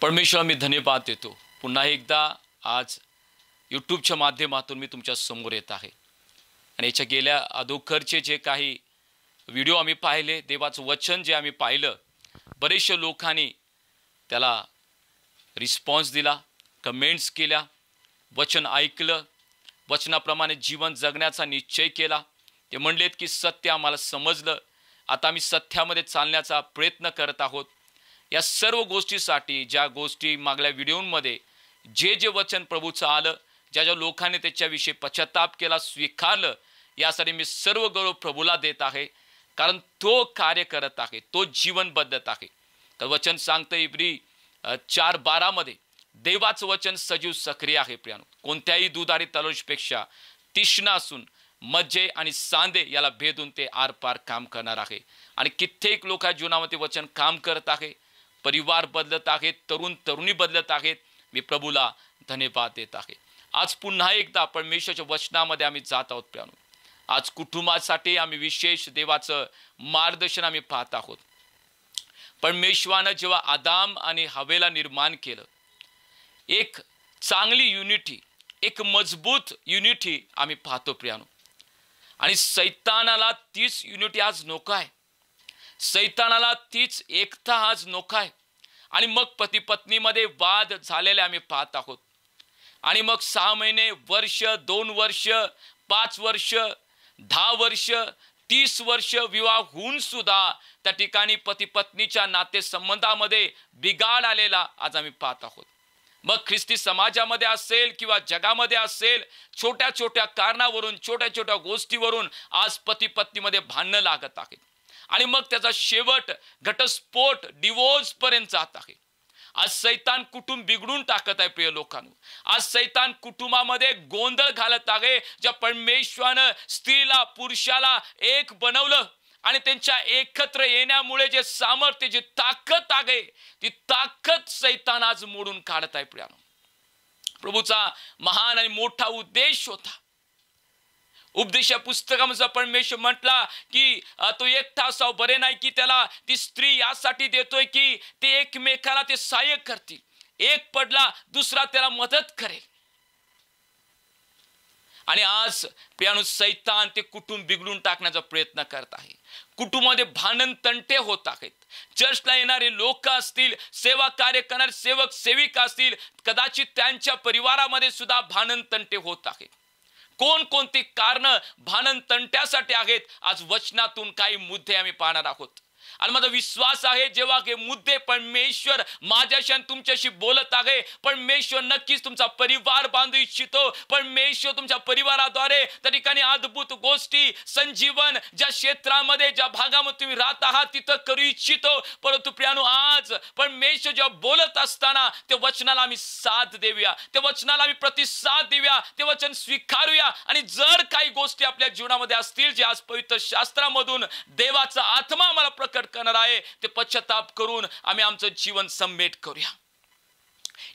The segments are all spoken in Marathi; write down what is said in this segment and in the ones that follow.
परमेश्वर मी धन्यवाद देतो। पुन्हा एकदा आज यूट्यूबच्या माध्यमातून मी तुमच्या समोर येत आहे आणि याच्या गेल्या अगोदरचे जे काही व्हिडिओ आम्ही पाहिले, देवाचं वचन जे आम्ही पाहिलं, बरेचशा लोकांनी त्याला रिस्पॉन्स दिला, कमेंट्स केल्या, वचन ऐकलं, वचनाप्रमाणे जीवन जगण्याचा निश्चय केला। ते म्हणलेत की सत्य आम्हाला समजलं, आता आम्ही सत्यामध्ये चालण्याचा प्रयत्न करत आहोत। या सर्व गोष्टीसाठी ज्या गोष्टी मागल्या व्हिडिओमध्ये जे वचन प्रभूचं आलं, ज्या लोकांनी त्याच्याविषयी पश्चाताप केला, स्वीकारलं, यासाठी मी सर्व गौरव प्रभूला देत आहे, कारण तो कार्य करत आहे, तो जीवन बदलत आहे। तर वचन सांगतं इब्री 4:12 मध्ये, देवाचं वचन सजीव सक्रिय आहे प्रियानो, कोणत्याही दुधारी तलवारीपेक्षा तीक्ष्ण असून मज्जे आणि सांधे याला भेदून ते आरपार काम करणार आहे। आणि कित्येक लोक जीवनामध्ये वचन काम करत आहे, परिवार बदलत आहेत, तरुण तरुणी बदलत आहेत। मी प्रभूला धन्यवाद देत आहे। आज पुन्हा एकदा परमेश्वराच्या वचनामध्ये आम्ही जात आहोत प्रियानो। आज कुटुंबासाठी आम्ही विशेष देवाचं मार्गदर्शन आम्ही पाहत आहोत। परमेश्वरानं जेव्हा आदाम आणि हवेला निर्माण केलं, एक चांगली युनिटी, एक मजबूत युनिटी आम्ही पाहतो प्रियानो। आणि सैतानाला तीच युनिटी आज नको आहे, सैतानाला तीच एकता आज नको आहे। आणि मग पती पत्नीमध्ये वाद झालेले आम्ही पाहत आहोत। आणि मग 6 महिने, वर्ष, 2 वर्ष, 5 वर्ष, 10 वर्ष, 30 वर्ष विवाह होऊन सुद्धा त्या ठिकाणी पती पत्नीच्या नातेसंबंधामध्ये बिघाड आलेला आज आम्ही पाहत आहोत। मग ख्रिस्ती समाजामध्ये असेल किंवा जगामध्ये असेल, छोट्या छोट्या कारणावरून, छोट्या छोट्या गोष्टीवरून आज पती पत्नीमध्ये भांडणं लागत आहेत। आणि मग त्याचा शेवट घटस्फोट, डिवोर्स पर्यंत जात आहे। आज सैतान कुटुंब बिघडून टाकत आहे प्रिय लोकांनो। आज सैतान कुटुंबामध्ये गोंधळ घालत आहे। ज्या परमेश्वरानं स्त्रीला पुरुषाला एक बनवलं आणि त्यांच्या एकत्र येण्यामुळे जे सामर्थ्य, जी ताकद आहे, ती ताकद सैतान आज मोडून काढत आहे प्रियानो। प्रभूचा महान आणि मोठा उद्देश होता। उपदेशा पुस्तकामध्ये परमेश्वर म्हटला की तो एकटा असावं, बरे नाही की त्याला ती स्त्री यासाठी देतोय की ते एकमेकाला ते सहाय्य करतील, एक पडला दुसरा त्याला मदत करेल। आणि आज प्रियानो सैतान ते कुटुंब बिघडून टाकण्याचा प्रयत्न करत आहे। कुटुंबामध्ये भांडण तंटे होत आहेत। चर्चला येणारे लोक असतील, सेवा कार्य करणारे सेवक सेविका असतील, कदाचित त्यांच्या परिवारामध्ये सुद्धा भांडण तंटे होत आहेत। कोणकोणती कारण भांडण तंट्यासाठी आहेत, आज वचनातून काही मुद्दे आम्ही पाहणार आहोत। आणि माझा विश्वास आहे जेव्हा हे मुद्दे परमेश्वर माझ्याशी आणि तुमच्याशी बोलत आहे, परमेश्वर नक्कीच तुमचा परिवार बांधू इच्छितो। परमेश्वर तुमच्या परिवाराद्वारे त्या ठिकाणी अद्भुत गोष्टी, संजीवन, ज्या क्षेत्रामध्ये, ज्या भागामध्ये तुम्ही राहत आहात तिथं करू इच्छितो। परंतु प्रियानो, आज परमेश्वर जेव्हा बोलत असताना ते वचनाला आम्ही साथ देऊया, ते वचनाला आम्ही प्रतिसाद देऊया, ते वचन स्वीकारूया। आणि जर काही गोष्टी आपल्या जीवनामध्ये असतील जे आज पवित्र शास्त्रामधून देवाचा आत्मा आम्हाला प्रकट करणार आहे, ते पश्चाताप करून आम्ही आमचं जीवन समेट करूया।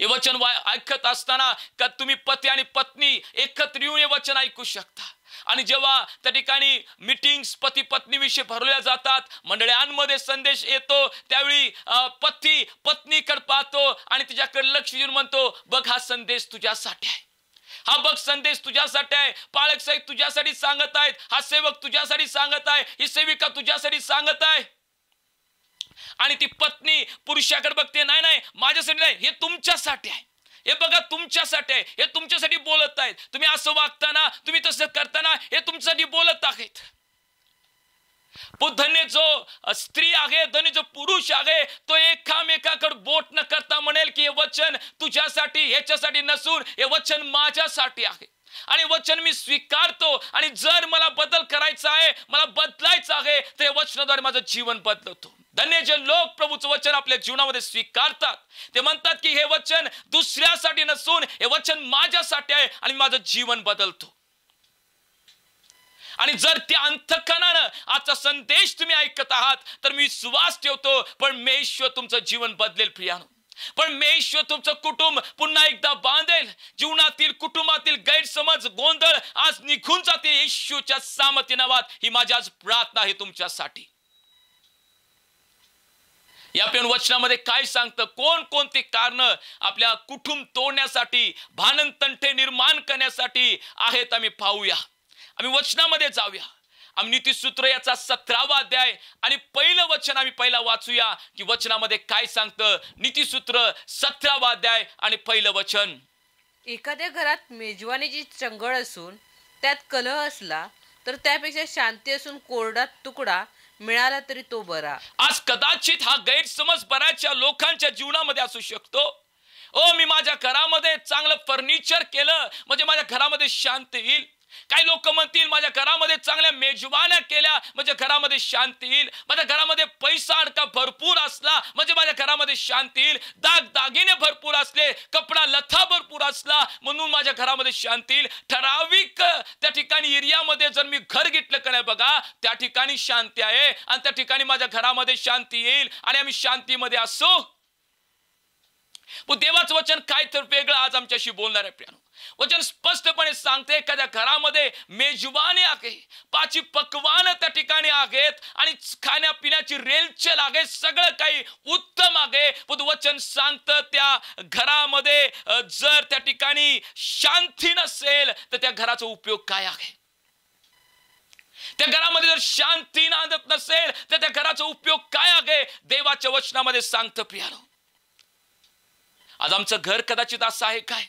हे वचन ऐकत असताना का तुम्ही पती आणि पत्नी एकत्र येऊन हे वचन ऐकू शकता। आणि जेव्हा त्या ठिकाणी मीटिंग्स पती पत्नी विषयी भरवल्या जातात, मंडळांमध्ये संदेश येतो, त्यावेळी पती पत्नीकडे पाहतो आणि तिच्याकडे लक्ष देऊन म्हणतो, बघ हा संदेश तुझ्यासाठी आहे, हा बघ संदेश तुझ्यासाठी आहे, पालक साहेब तुझ्यासाठी सांगत आहेत, हा सेवक तुझ्यासाठी सांगत आहे, ही सेविका तुझ्यासाठी सांगत आहे। आणि ती पत्नी पुरुषाकडे बघते, नाही नाही माझ्यासाठी नाही, हे तुमच्यासाठी आहे, हे बघा तुमच्यासाठी आहे, हे तुमच्यासाठी बोलत आहेत, तुम्ही असं वागताना, तुम्ही तसं करताना हे तुमच्यासाठी बोलत आहेत। धन्य जो स्त्री आहे, धन्य जो पुरुष आहे, तो एकामेकाकडे बोट न करता म्हणेल की हे वचन तुझ्यासाठी, ह्याच्यासाठी नसून हे वचन माझ्यासाठी आहे। आणि वचन मी स्वीकारतो, आणि जर मला बदल करायचा आहे, मला बदलायचं आहे, तर हे वचनाद्वारे माझं जीवन बदलतो। धन्य जे लोक प्रभूचं वचन आपल्या जीवनामध्ये स्वीकारतात, ते म्हणतात की हे वचन दुसऱ्यासाठी नसून हे वचन माझ्यासाठी आहे आणि माझं जीवन बदलतो। आणि जर त्या अंतःकरणानं आजचा संदेश तुम्ही ऐकत आहात, तर मी विश्वास ठेवतो परमेश्वर तुमचं जीवन बदलेल प्रियानो। परमेश्वर तुमचं कुटुंब पुन्हा एकदा बांधेल। जीवनातील कुटुंबातील गैरसमज, गोंधळ आज निघून जाते येशूच्या सामर्थ्य नावात। ही माझी आज प्रार्थना आहे तुमच्यासाठी। या पण वचनामध्ये काय सांगतं, कोणती कारण आपल्या कुटुंब तोडण्यासाठी, भांडण-तंटे निर्माण करण्यासाठी आहेत आम्ही पाहूया. आम्ही वचनामध्ये जाऊया. आम्ही नीतिसूत्र याचा 17वा अध्याय आणि पहिलं वचन आम्ही पहिला वाचूया की वचनामध्ये काय सांगतं. नीतिसूत्र 17वा अध्याय आणि पहिलं वचन. एखाद्या घरात मेजवानीची चंगळ असून त्यात कलह असला तर त्यापेक्षा शांती असून कोरडा तुकडा मिळाला तरी तो बरा. आज कदाचित हा गैरसमज बऱ्याचशा लोकांच्या जीवनामध्ये असू शकतो. मी माझ्या घरामध्ये चांगलं फर्निचर केलं म्हणजे माझ्या घरामध्ये शांती येईल. काही लोक म्हणतील माझ्या घरामध्ये चांगल्या मेजवान्या केल्या म्हणजे घरामध्ये शांती येईल. माझ्या घरामध्ये पैसा अडका भरपूर असला म्हणजे माझ्या घरामध्ये शांती येईल. दागदागिने भरपूर असले, कपडा लथा भरपूर असला म्हणून माझ्या घरामध्ये शांती येईल. ठराविक त्या ठिकाणी एरियामध्ये जर मी घर घेतलं का नाही बघा, त्या ठिकाणी शांती आहे आणि त्या ठिकाणी माझ्या घरामध्ये शांती येईल आणि आम्ही शांतीमध्ये असो. देवाचं वचन काय तर वेगळं आज आमच्याशी बोलणार आहे प्रियानो. वचन स्पष्टपणे सांगते एखाद्या घरामध्ये मेजवानी आहे, पाची पकवान त्या ठिकाणी आहेत आणि खाण्यापिण्याची रेलचेल आहे, सगळं काही उत्तम आहे. पण वचन सांगतं त्या घरामध्ये जर त्या ठिकाणी शांती नसेल तर त्या घराचा उपयोग काय आहे. त्या घरामध्ये जर शांती नांदत नसेल तर त्या घराचा उपयोग काय आहे. देवाच्या वचनामध्ये सांगतं प्रियानो. आज आमचं घर कदाचित असं आहे काय,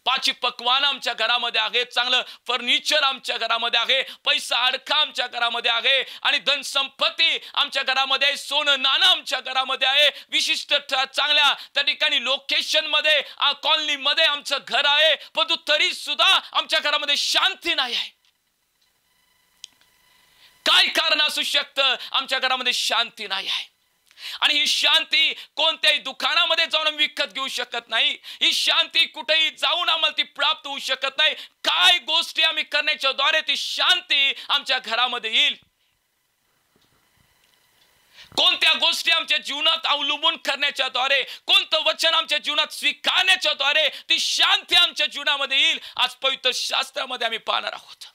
पाची पकवान आमच्या घरामध्ये आहे, चांगलं फर्निचर आमच्या घरामध्ये आहे, पैसा अडका आमच्या घरामध्ये आहे आणि धन संपत्ती आमच्या घरामध्ये आहे, सोनं नाणं आमच्या घरामध्ये आहे, विशिष्ट चांगल्या त्या ठिकाणी लोकेशन मध्ये कॉलनी मध्ये आमचं घर आहे, पण तरी सुद्धा आमच्या घरामध्ये शांती नाही आहे. काय कारण असू शकतं आमच्या घरामध्ये शांती नाही आहे. आणि ही शांती कोणत्याही दुकानामध्ये जाऊन विकत घेऊ शकत नाही. ही शांती कुठेही जाऊन आम्हाला ती प्राप्त होऊ शकत नाही. काय गोष्टी आम्ही करण्याच्या द्वारे ती शांती आमच्या घरामध्ये येईल. कोणत्या गोष्टी आमच्या जीवनात अवलंबून करण्याच्या द्वारे, कोणतं वचन आमच्या जीवनात स्वीकारण्याच्या द्वारे ती शांती आमच्या जीवनामध्ये येईल. आज पवित्र शास्त्रामध्ये आम्ही पाहणार आहोत.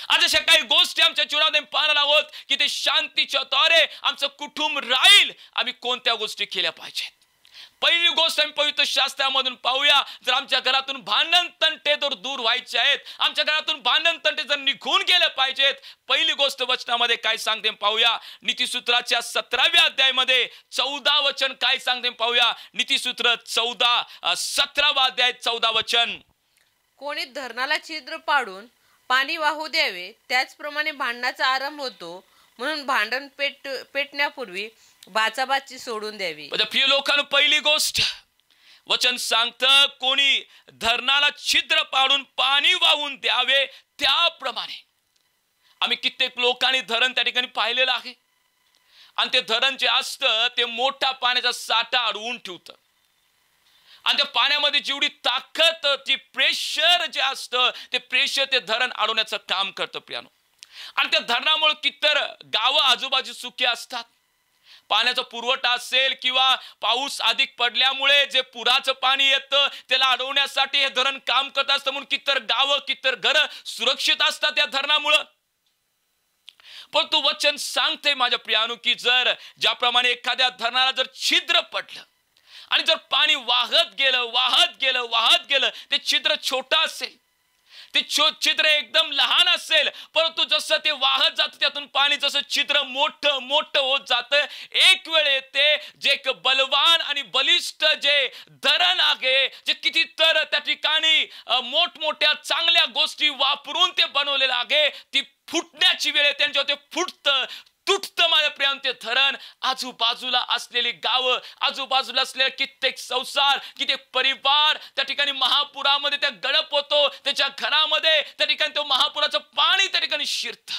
आज अशा काही गोष्टी आमच्या जीवनामध्ये पाहणार आहोत की ते शांतीच्या द्वारे आमचं कुटुंब राहील. आम्ही कोणत्या गोष्टी केल्या पाहिजेत. पहिली गोष्ट आम्ही पवित्र शास्त्रामधून पाहूया. जर आमच्या घरातून भांडण तंटे जर दूर व्हायचे आहेत, आमच्या घरातून भांडण तंटे जर निघून गेले पाहिजेत, पहिली गोष्ट वचनामध्ये काय सांगते पाहूया. नीतिसूत्राच्या 17व्या अध्यायामध्ये 14 वचन काय सांगते पाहूया. नीतिसूत्र 17वा अध्याय 14 वचन. कोणी धरणाला छिद्र पाडून पाणी वाहू द्यावे, त्याचप्रमाणे भांडणाचा आरंभ होतो, म्हणून भांडण पेटण्यापूर्वी बाचाबाची सोडून द्यावी. प्रिय लोकांनो, पहिली गोष्ट वचन सांगतं कोणी धरणाला छिद्र पाडून पाणी वाहून द्यावे, त्याप्रमाणे आम्ही कित्येक लोकांनी धरण त्या ठिकाणी पाहिलेलं आहे आणि ते धरण जे असतं ते मोठा पाण्याचा साठा अडवून ठेवतं आणि त्या पाण्यामध्ये जेवढी ताकद, ती प्रेशर जे असतं ते प्रेशर ते धरण अडवण्याचं काम करतं प्रियानो. आणि त्या धरणामुळे कितर गावं आजूबाजू सुखी असतात. पाण्याचा पुरवठा असेल किंवा पाऊस अधिक पडल्यामुळे जे पुराचं पाणी येतं त्याला अडवण्यासाठी हे धरण काम करत असतं, म्हणून कितर गावं कितर घरं सुरक्षित असतात या धरणामुळं. पण तू वचन सांगते माझ्या प्रियानो की जर ज्याप्रमाणे एखाद्या धरणाला जर छिद्र पडलं आणि जर पाणी वाहत गेलं ते छिद्र छोटा असेल, ते छिद्र एकदम लहान असेल, परंतु जसं ते वाहत जातं त्यातून पाणी जसं छिद्र मोठं होत जातं, एक वेळ येते जे एक बलवान आणि बलिष्ठ जे धरण आहे, जे किती तर त्या ठिकाणी मोठमोठ्या चांगल्या गोष्टी वापरून ते बनवलेलं आहे, ती फुटण्याची वेळ येते. त्यांच्यावर ते तुटतं माझ्या प्रियानो ते धरण. आजूबाजूला असलेली गावं, आजूबाजूला असलेले कित्येक संसार, कित्येक परिवार त्या ठिकाणी महापुरामध्ये त्या गडप होतो. त्याच्या घरामध्ये त्या ठिकाणी तो महापुराचं पाणी त्या ठिकाणी शिरतं.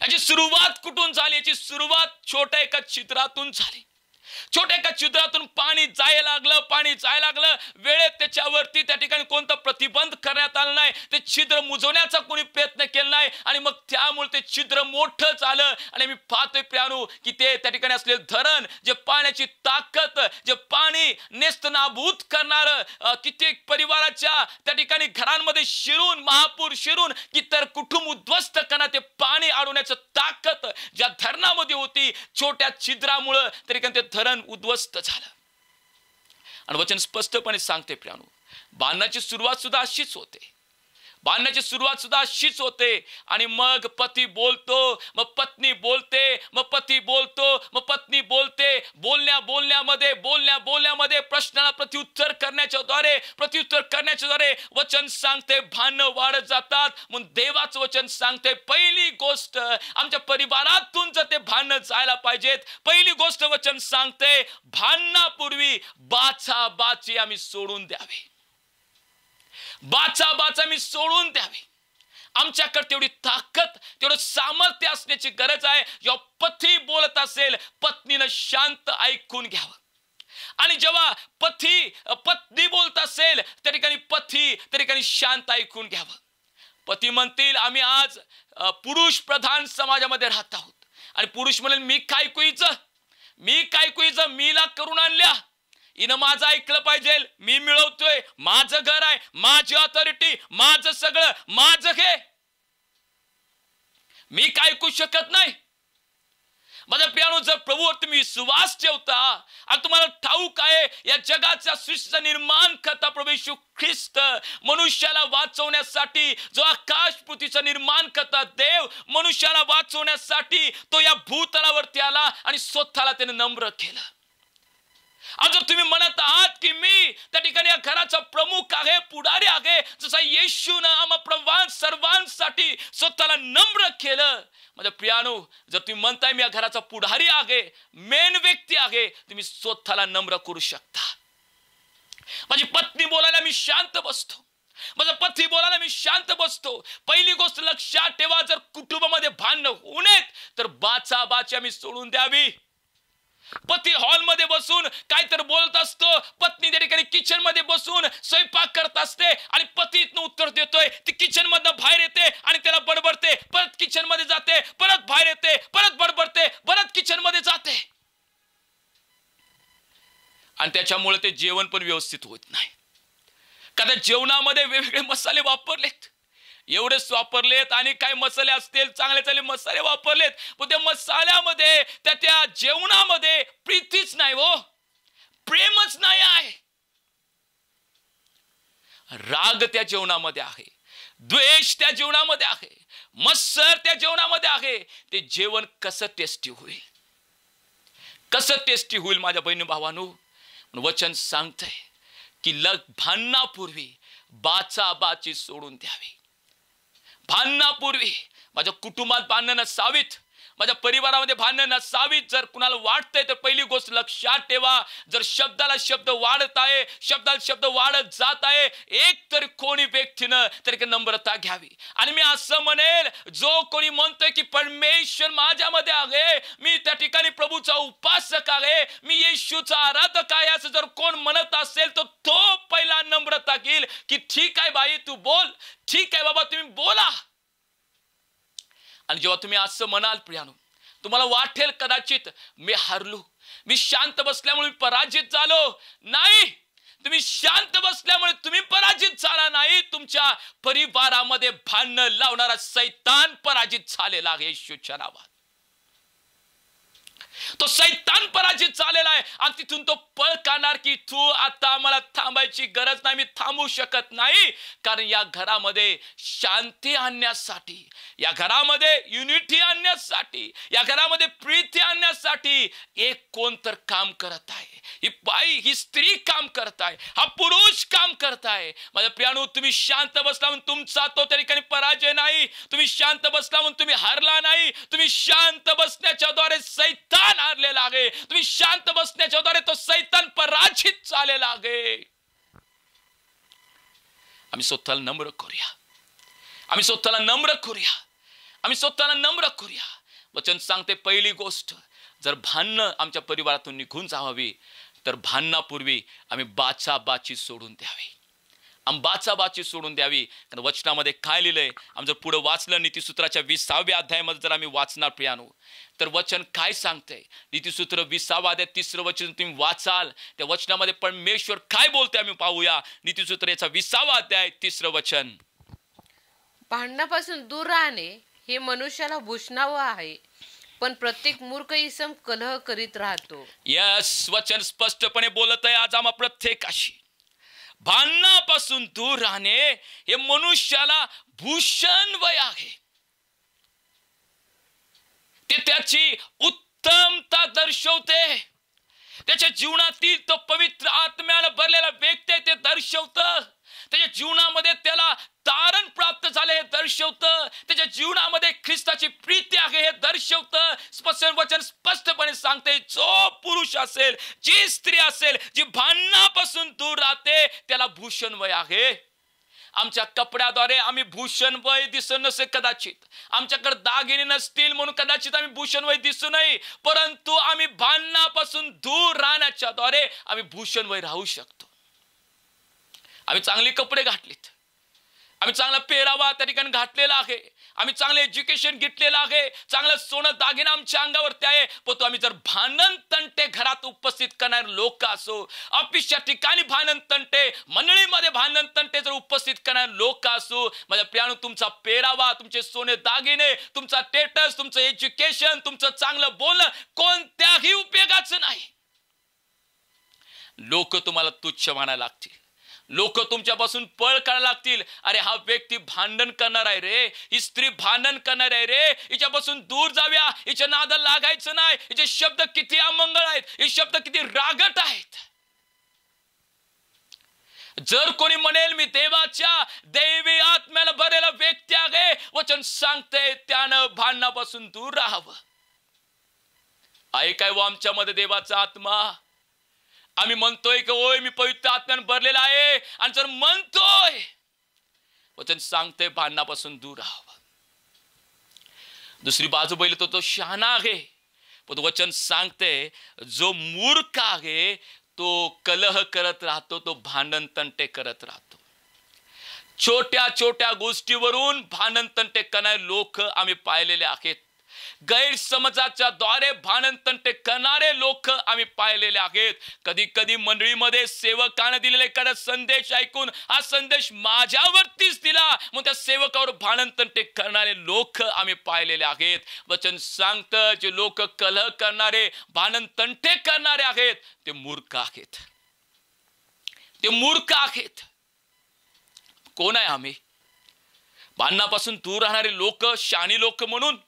याची सुरुवात कुठून झाली? याची सुरुवात छोट्या एका छिद्रातून झाली. छोट्या एका छिद्रातून पाणी जायला लागलं वेळेत त्याच्यावरती त्या ठिकाणी कोणता प्रतिबंध करण्यात आला नाही, ते छिद्र मुजवण्याचा कोणी प्रयत्न केला नाही आणि मग त्यामुळे ते छिद्र मोठं झालं. आणि मी पाहतोय प्रियानो की ते त्या ठिकाणी असलेलं धरण, जे पाण्याची ताकद, जे पाणी नेस्तनाबूत करणारं, कित्येक परिवाराच्या त्या ठिकाणी घरांमध्ये शिरून, महापूर शिरून कितर कुटुंब उद्ध्वस्त करणार, ते पाणी अडवण्याचं ताकद ज्या धरणामध्ये होती, छोट्या छिद्रामुळं त्या ठिकाणी ते धरण उद्ध्वस्त झालं. आणि वचन स्पष्टपणे सांगते प्रियानो, बांधण्याची सुरुवात सुद्धा अशीच होते. आणि मग पती बोलतो, मग पत्नी बोलते, मग पती बोलतो, मग पत्नी बोलते. बोलण्यामध्ये प्रश्नाला प्रत्युत्तर करण्याच्या द्वारे वचन सांगते भांडणं वाढत जातात. म्हणून देवाचं वचन सांगते पहिली गोष्ट आमच्या परिवारातून जर ते भांडणं जायला पाहिजेत, पहिली गोष्ट वचन सांगते भांडणापूर्वी बाचाबाची आम्ही सोडून द्यावी. बाचाबाचा सोडून द्यावी. आमच्याकडे तेवढी ताकद, तेवढं सामर्थ्य असण्याची गरज आहे. जेव्हा पती बोलत असेल, पत्नीनं शांत ऐकून घ्यावं. आणि जेव्हा पत्नी बोलत असेल त्या ठिकाणी पती त्या ठिकाणी शांत ऐकून घ्यावं. पती म्हणतील आम्ही आज पुरुष प्रधान समाजामध्ये राहत आहोत, आणि पुरुष म्हणेल मी काय कुईचं, मीला करून आणल्या, हिनं माझं ऐकलं पाहिजे, मी मिळवतोय, माझं घर आहे, माझी ऑथॉरिटी, माझं सगळं, माझं घे, मी काय ऐकू शकत नाही. माझ्या प्रियानो, जर प्रभूवर तुम्ही विश्वास ठेवता आणि तुम्हाला ठाऊक आहे या जगाच्या सृष्टीचा निर्माण करता प्रभू येशू ख्रिस्त, मनुष्याला वाचवण्यासाठी जो आकाश पृथ्वीचा निर्माण करता देव, मनुष्याला वाचवण्यासाठी तो या भूतलावरती आला आणि स्वतःला त्याने नम्र केलं. आज जर तुम्ही म्हणत आहात की मी त्या ठिकाणी या घराचा प्रमुख आहे, पुढारी आहे, जसा येशूनं आम्हा सर्वांसाठी स्वतःला नम्र केलं, माझ्या प्रियानो, जर तुम्ही म्हणताय मी या घराचा पुढारी आहे, मेन व्यक्ती आहे, तुम्ही स्वतःला नम्र करू शकता. माझी पत्नी बोलायला मी शांत बसतो, माझा पती बोलायला मी शांत बसतो. पहिली गोष्ट लक्षात ठेवा, जर कुटुंबामध्ये भांडण होऊ नयेत तर बाचाबाची आम्ही सोडून द्यावी. पती हॉलमध्ये बसून काहीतरी बोलत असतो, पत्नी त्या ठिकाणी किचन मध्ये बसून स्वयंपाक करत असते आणि पती इथनं उत्तर देतोय, ती किचन मधनं बाहेर येते आणि त्याला बडबडते, परत किचन मध्ये जाते, परत बाहेर येते, परत बडबडते, परत किचन मध्ये जाते, आणि त्याच्यामुळे ते जेवण पण व्यवस्थित होत नाही. कदाचित जेवणामध्ये वेगवेगळे मसाले वापरलेत, एवढेच वापरलेत, आणि काय मसाले असतील चांगले मसाले वापरलेत, पण त्या मसाल्यामध्ये त्या जेवणामध्ये प्रीतीच नाही, हो, प्रेमच नाही आहे. राग त्या जेवणामध्ये आहे, द्वेष त्या जेवणामध्ये आहे, मत्सर त्या जेवणामध्ये आहे. ते जेवण कसं टेस्टी होईल माझ्या बहिणी भावांनो. वचन सांगतंय की भांडणापूर्वी बाचाबाची सोडून द्यावी. भांडणापूर्वी माझ्या कुटुंबात भांडणं नसावीत, माझ्या परिवारामध्ये भांडणं नसावीत. जर कुणाला वाटतंय तर पहिली गोष्ट लक्षात ठेवा, जर शब्दाला शब्द वाढत आहे, शब्दाला शब्द वाढत जात आहे, एक तरी कोणी व्यक्तीनं तरी नम्रता घ्यावी. आणि मी असं म्हणेल, जो कोणी म्हणतोय की परमेश्वर माझ्यामध्ये आहे, मी त्या ठिकाणी प्रभूचा उपासक आहे, मी येशूचा आराधक आहे, असं जर कोण म्हणत असेल तर तो पहिला नम्रता घेईल की ठीक आहे बाई तू बोल, ठीक आहे बाबा तुम्ही बोला. आणि जेव्हा तुम्ही असं म्हणाल प्रियानो, तुम्हाला वाटेल कदाचित मी हारलो, मी शांत बसल्यामुळे मी पराजित झालो. नाही, तुम्ही शांत बसल्यामुळे तुम्ही पराजित झाला नाही, तुमच्या परिवारामध्ये भांडण लावणारा सैतान पराजित झालेला आहे येशूच्या नावात. तो सैतान पराजित झालेला आहे, आणि तिथून तो पळ काढणार की तू आता मला थांबायची गरज नाही, मी थांबू शकत नाही. कारण या घरामध्ये शांती आणण्यासाठी, या घरामध्ये युनिटी आणण्यासाठी, या घरामध्ये प्रीती आणण्यासाठी एक कोण तर काम करत आहे. ही बाई, ही स्त्री काम करत आहे, हा पुरुष काम करत आहे. माझ्या प्रियानो, तुम्ही शांत बसला म्हणून तुमचा तो त्या ठिकाणी पराजय नाही, तुम्ही शांत बसला म्हणून तुम्ही हारला नाही, तुम्ही शांत बसण्याच्या द्वारे सैतान हारलेला आहे, तुम्ही शांत बसण्याच्या द्वारे तो सैतान पराजित झालेला आहे. आम्ही स्वतःला नम्र करूया, आम्ही स्वतःला नम्र करूया, आम्ही स्वतःला नम्र करूया. वचन सांगते पहिली गोष्ट जर भांडणं आमच्या परिवारातून निघून जावावी तर भांडणापूर्वी आम्ही बाचाबाची सोडून द्यावी, बाचाबाची सोडून द्यावी. कारण वचनामध्ये काय लिहिलंय, आम्ही जर पुढे वाचलं नीतिसूत्राच्या 20व्या अध्यायामध्ये जर आम्ही वाचणार प्रियानो, तर वचन काय सांगतंय. नीतिसूत्र 20वा अध्याय 3रं वचन तुम्ही वाचाल, त्या वचनामध्ये परमेश्वर काय बोलते आम्ही पाहूया. नीतिसूत्र याचा 20वा अध्याय 3रं वचन. भांडणापासून दूर राहणे हे मनुष्याला भूषणावं आहे, पण प्रत्येक मूर्ख इसम कलह करीत राहतो. यस, वचन स्पष्टपणे बोलत आहे आज आम्हा प्रत्येकाशी. भांडणापासून दूर राहणे हे मनुष्याला भूषण वय आहे. ते त्याची उत्तमता दर्शवते. त्याच्या जीवनातील तो पवित्र आत्म्याला भरलेला व्यक्ती ते दर्शवतं. त्याच्या जीवनामध्ये त्याला तारण प्राप्त झाले हे दर्शवतं. त्याच्या जीवनामध्ये ख्रिस्ताची प्रीती आहे हे दर्शवतं. वचन स्पष्टपणे सांगते, जो पुरुष असेल, जी स्त्री असेल, जी भांडणापासून दूर राहते त्याला भूषण वय आहे. आमच्या कपड्याद्वारे आम्ही भूषण वय दिसत नसे कदाचित, आमच्याकडे दागिने नसतील म्हणून कदाचित आम्ही भूषण वय दिसू नये, परंतु आम्ही भांडणापासून दूर राहण्याच्या द्वारे आम्ही भूषण वय राहू शकतो. आम्ही चांगले कपडे घातलेत, आम्ही चांगला पेहरावा त्या ठिकाणी घातलेला आहे, आम्ही चांगलं एज्युकेशन घेतलेलं आहे, चांगलं सोनं दागिना आमच्या अंगावरती आहे, पण आम्ही जर भांडण तंटे घरात उपस्थित करणारे लोक असो, ऑफिसच्या ठिकाणी भांडण तंटे, मंडळीमध्ये भांडण तंटे जर उपस्थित करणारे लोक असो, माझ्या प्रियानो, तुमचा पेहरावा, तुमचे सोने दागिने, तुमचा स्टेटस, तुमचं एज्युकेशन, तुमचं चांगलं बोलणं कोणत्याही उपयोगाचं नाही. लोक तुम्हाला तुच्छ मानायला लागतील, लोक तुमच्यापासून पळ काढायला लागतील. अरे हा व्यक्ती भांडण करणार आहे रे, ही स्त्री भांडण करणार आहे रे, हिच्यापासून दूर जाऊया, हिच्या नादाला लागायचं नाही, हिचे शब्द किती अमंगळ आहेत, हे शब्द किती रागट आहेत. जर कोणी म्हणेल मी देवाच्या दैवी आत्म्याला भरलेला व्यक्ती आहे, वचन सांगते त्यानं भांडणापासून दूर राहावं. आहे काय व आमच्यामध्ये देवाचा आत्मा? आम्ही म्हणतोय की ओय मी पवित्र आत्म्याने भरलेला आहे, आणि जर म्हणतोय, वचन सांगते भांडणापासून दूर राहावं. दुसरी बाजू बघितली तो शहाणा आहे, पण वचन सांगते जो मूर्ख आहे तो कलह करत राहतो, तो भांडण तंटे करत राहतो. छोट्या छोट्या गोष्टीवरून भांडण तंटे करणारे लोक आम्ही पाहिलेले आहेत. गैरसमजाच्या द्वारे भांडण तंटे करणारे लोक आम्ही पाहिलेले आहेत. कधी कधी मंडळीमध्ये सेवकाने दिलेले एखादा संदेश ऐकून हा संदेश माझ्यावरतीच दिला मग त्या सेवकावर भांडण तंटे करणारे लोक आम्ही पाहिलेले आहेत. वचन सांगतं जे लोक कलह करणारे, भांडण तंटे करणारे आहेत ते मूर्ख आहेत, ते मूर्ख आहेत. कोण आहे आम्ही? भांडणापासून दूर राहणारे लोक, शहाणी लोक म्हणून,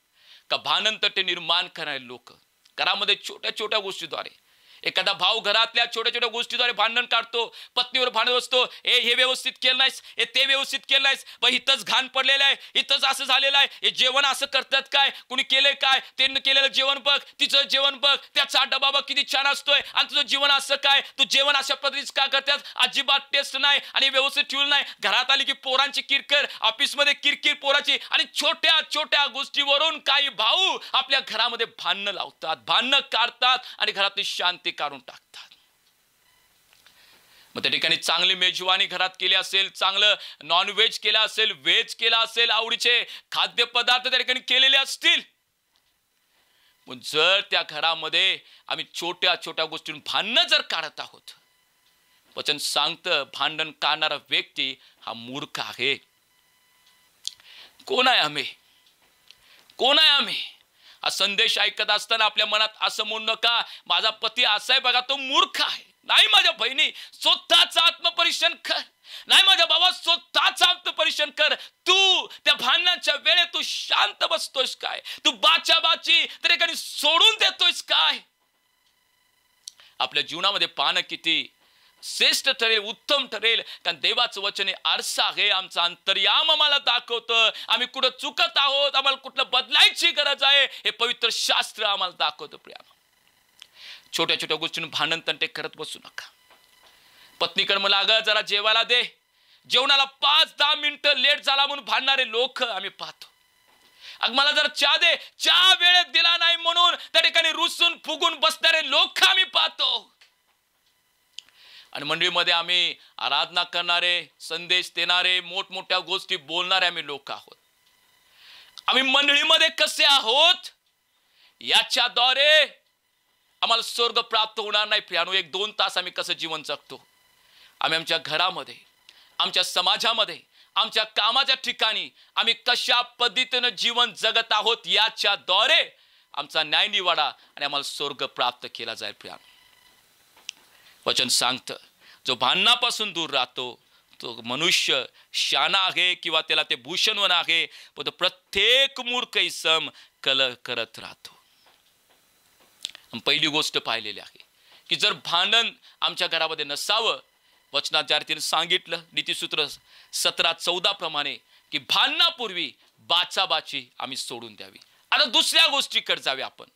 का भांडण तंटे निर्माण करणारे लोक? घरामध्ये छोट्या छोट्या गोष्टीद्वारे एखादा भाऊ घरातल्या छोट्या छोट्या गोष्टीद्वारे भांडण काढतो, पत्नीवर भांडत असतो, हे व्यवस्थित केलं नाहीस, हे ते व्यवस्थित केलं नाहीस, इथंच घाण पडलेलं आहे, इथंच असं झालेलं आहे, हे जेवण असं करतात काय, कुणी केलंय काय, ते केलेलं जेवण बघ, तिचं जेवण बघ, त्याचा डबा बघ किती छान असतोय, आणि तुझं जेवण असं काय, तू जेवण अशा पद्धतीच का करतात, अजिबात टेस्ट नाही आणि व्यवस्थित ठेवलं नाही. घरात आली की पोरांची किरकिर, ऑफिसमध्ये किरकिर पोराची, आणि छोट्या छोट्या गोष्टीवरून काही भाऊ आपल्या घरामध्ये भांडणं लावतात, भांडणं काढतात आणि घरातली शांती काढून टाकतात. मग त्या ठिकाणी चांगली मेजवानी घरात केली असेल, चांगलं नॉनव्हेज केलं असेल, व्हेज केलं असेल, आवडीचे खाद्यपदार्थ त्या ठिकाणी केलेले असतील, पण जर त्या घरामध्ये आम्ही छोट्या छोट्या गोष्टींवर भांडणं जर काढत आहोत, वचन सांगतं भांडण काढणारा व्यक्ती हा मूर्ख आहे. कोण आहे आम्ही? कोण आहे आम्ही? हा संदेश ऐकत असताना आपल्या मनात असं म्हणू नका माझा पती असा आहे बघा, तो मूर्ख आहे. नाही माझ्या बहिणी, स्वतःच आत्मपरीक्षण कर. नाही माझ्या बाबा, स्वतःच आत्मपरीक्षण कर. तू त्या भांडणाच्या वेळेत तू शांत बसतोयस काय? तू बाचाबाची तर एखादी सोडून देतोयस काय? आपल्या जीवनामध्ये पाहणं किती श्रेष्ठ ठरेल, उत्तम ठरेल, कारण देवाचं वचन हे आरसा आहे. आमचा अंतर्याम आम्हाला दाखवतं आम्ही कुठं चुकत आहोत, आम्हाला कुठलं बदलायची गरज आहे, हे पवित्र शास्त्र आम्हाला दाखवतं. प्रियानो, छोट्या छोट्या गोष्टींना भांडण तंटे करत बसू नका. पत्नीकडे मला अगं जरा जेवायला दे, जेवणाला 5-10 मिनिटं लेट झाला म्हणून भांडणारे लोक आम्ही पाहतो. अग मला जर चहा दे, चहा वेळेत दिला नाही म्हणून त्या ठिकाणी रुसून फुगून बसणारे लोक आम्ही पाहतो. आणि मंडळीमध्ये आम्ही आराधना करणारे, संदेश देणारे, मोठमोठ्या गोष्टी बोलणारे आम्ही लोक आहोत. आम्ही मंडळीमध्ये कसे आहोत याच्याद्वारे आम्हाला स्वर्ग प्राप्त होणार नाही प्रियानो. 1-2 तास आम्ही कसं जीवन जगतो, आम्ही आमच्या घरामध्ये, आमच्या समाजामध्ये, आमच्या कामाच्या ठिकाणी आम्ही कशा पद्धतीने जीवन जगत आहोत याच्याद्वारे आमचा न्याय निवाडा आणि आम्हाला स्वर्ग प्राप्त केला जाईल प्रियानो. वचन सांगतं, जो भांडणापासून दूर राहतो तो मनुष्य शाना आहे किंवा त्याला ते भूषणवन आहे, पण तो प्रत्येक मूर्ख इसम कलह करत राहतो. पहिली गोष्ट पाहिलेली आहे की जर भांडण आमच्या घरामध्ये नसावं, वचनात ज्या रीतीने सांगितलं नीतिसूत्र 17:14 प्रमाणे की भांडणापूर्वी बाचाबाची आम्ही सोडून द्यावी. आता दुसऱ्या गोष्टीकडे जावे आपण.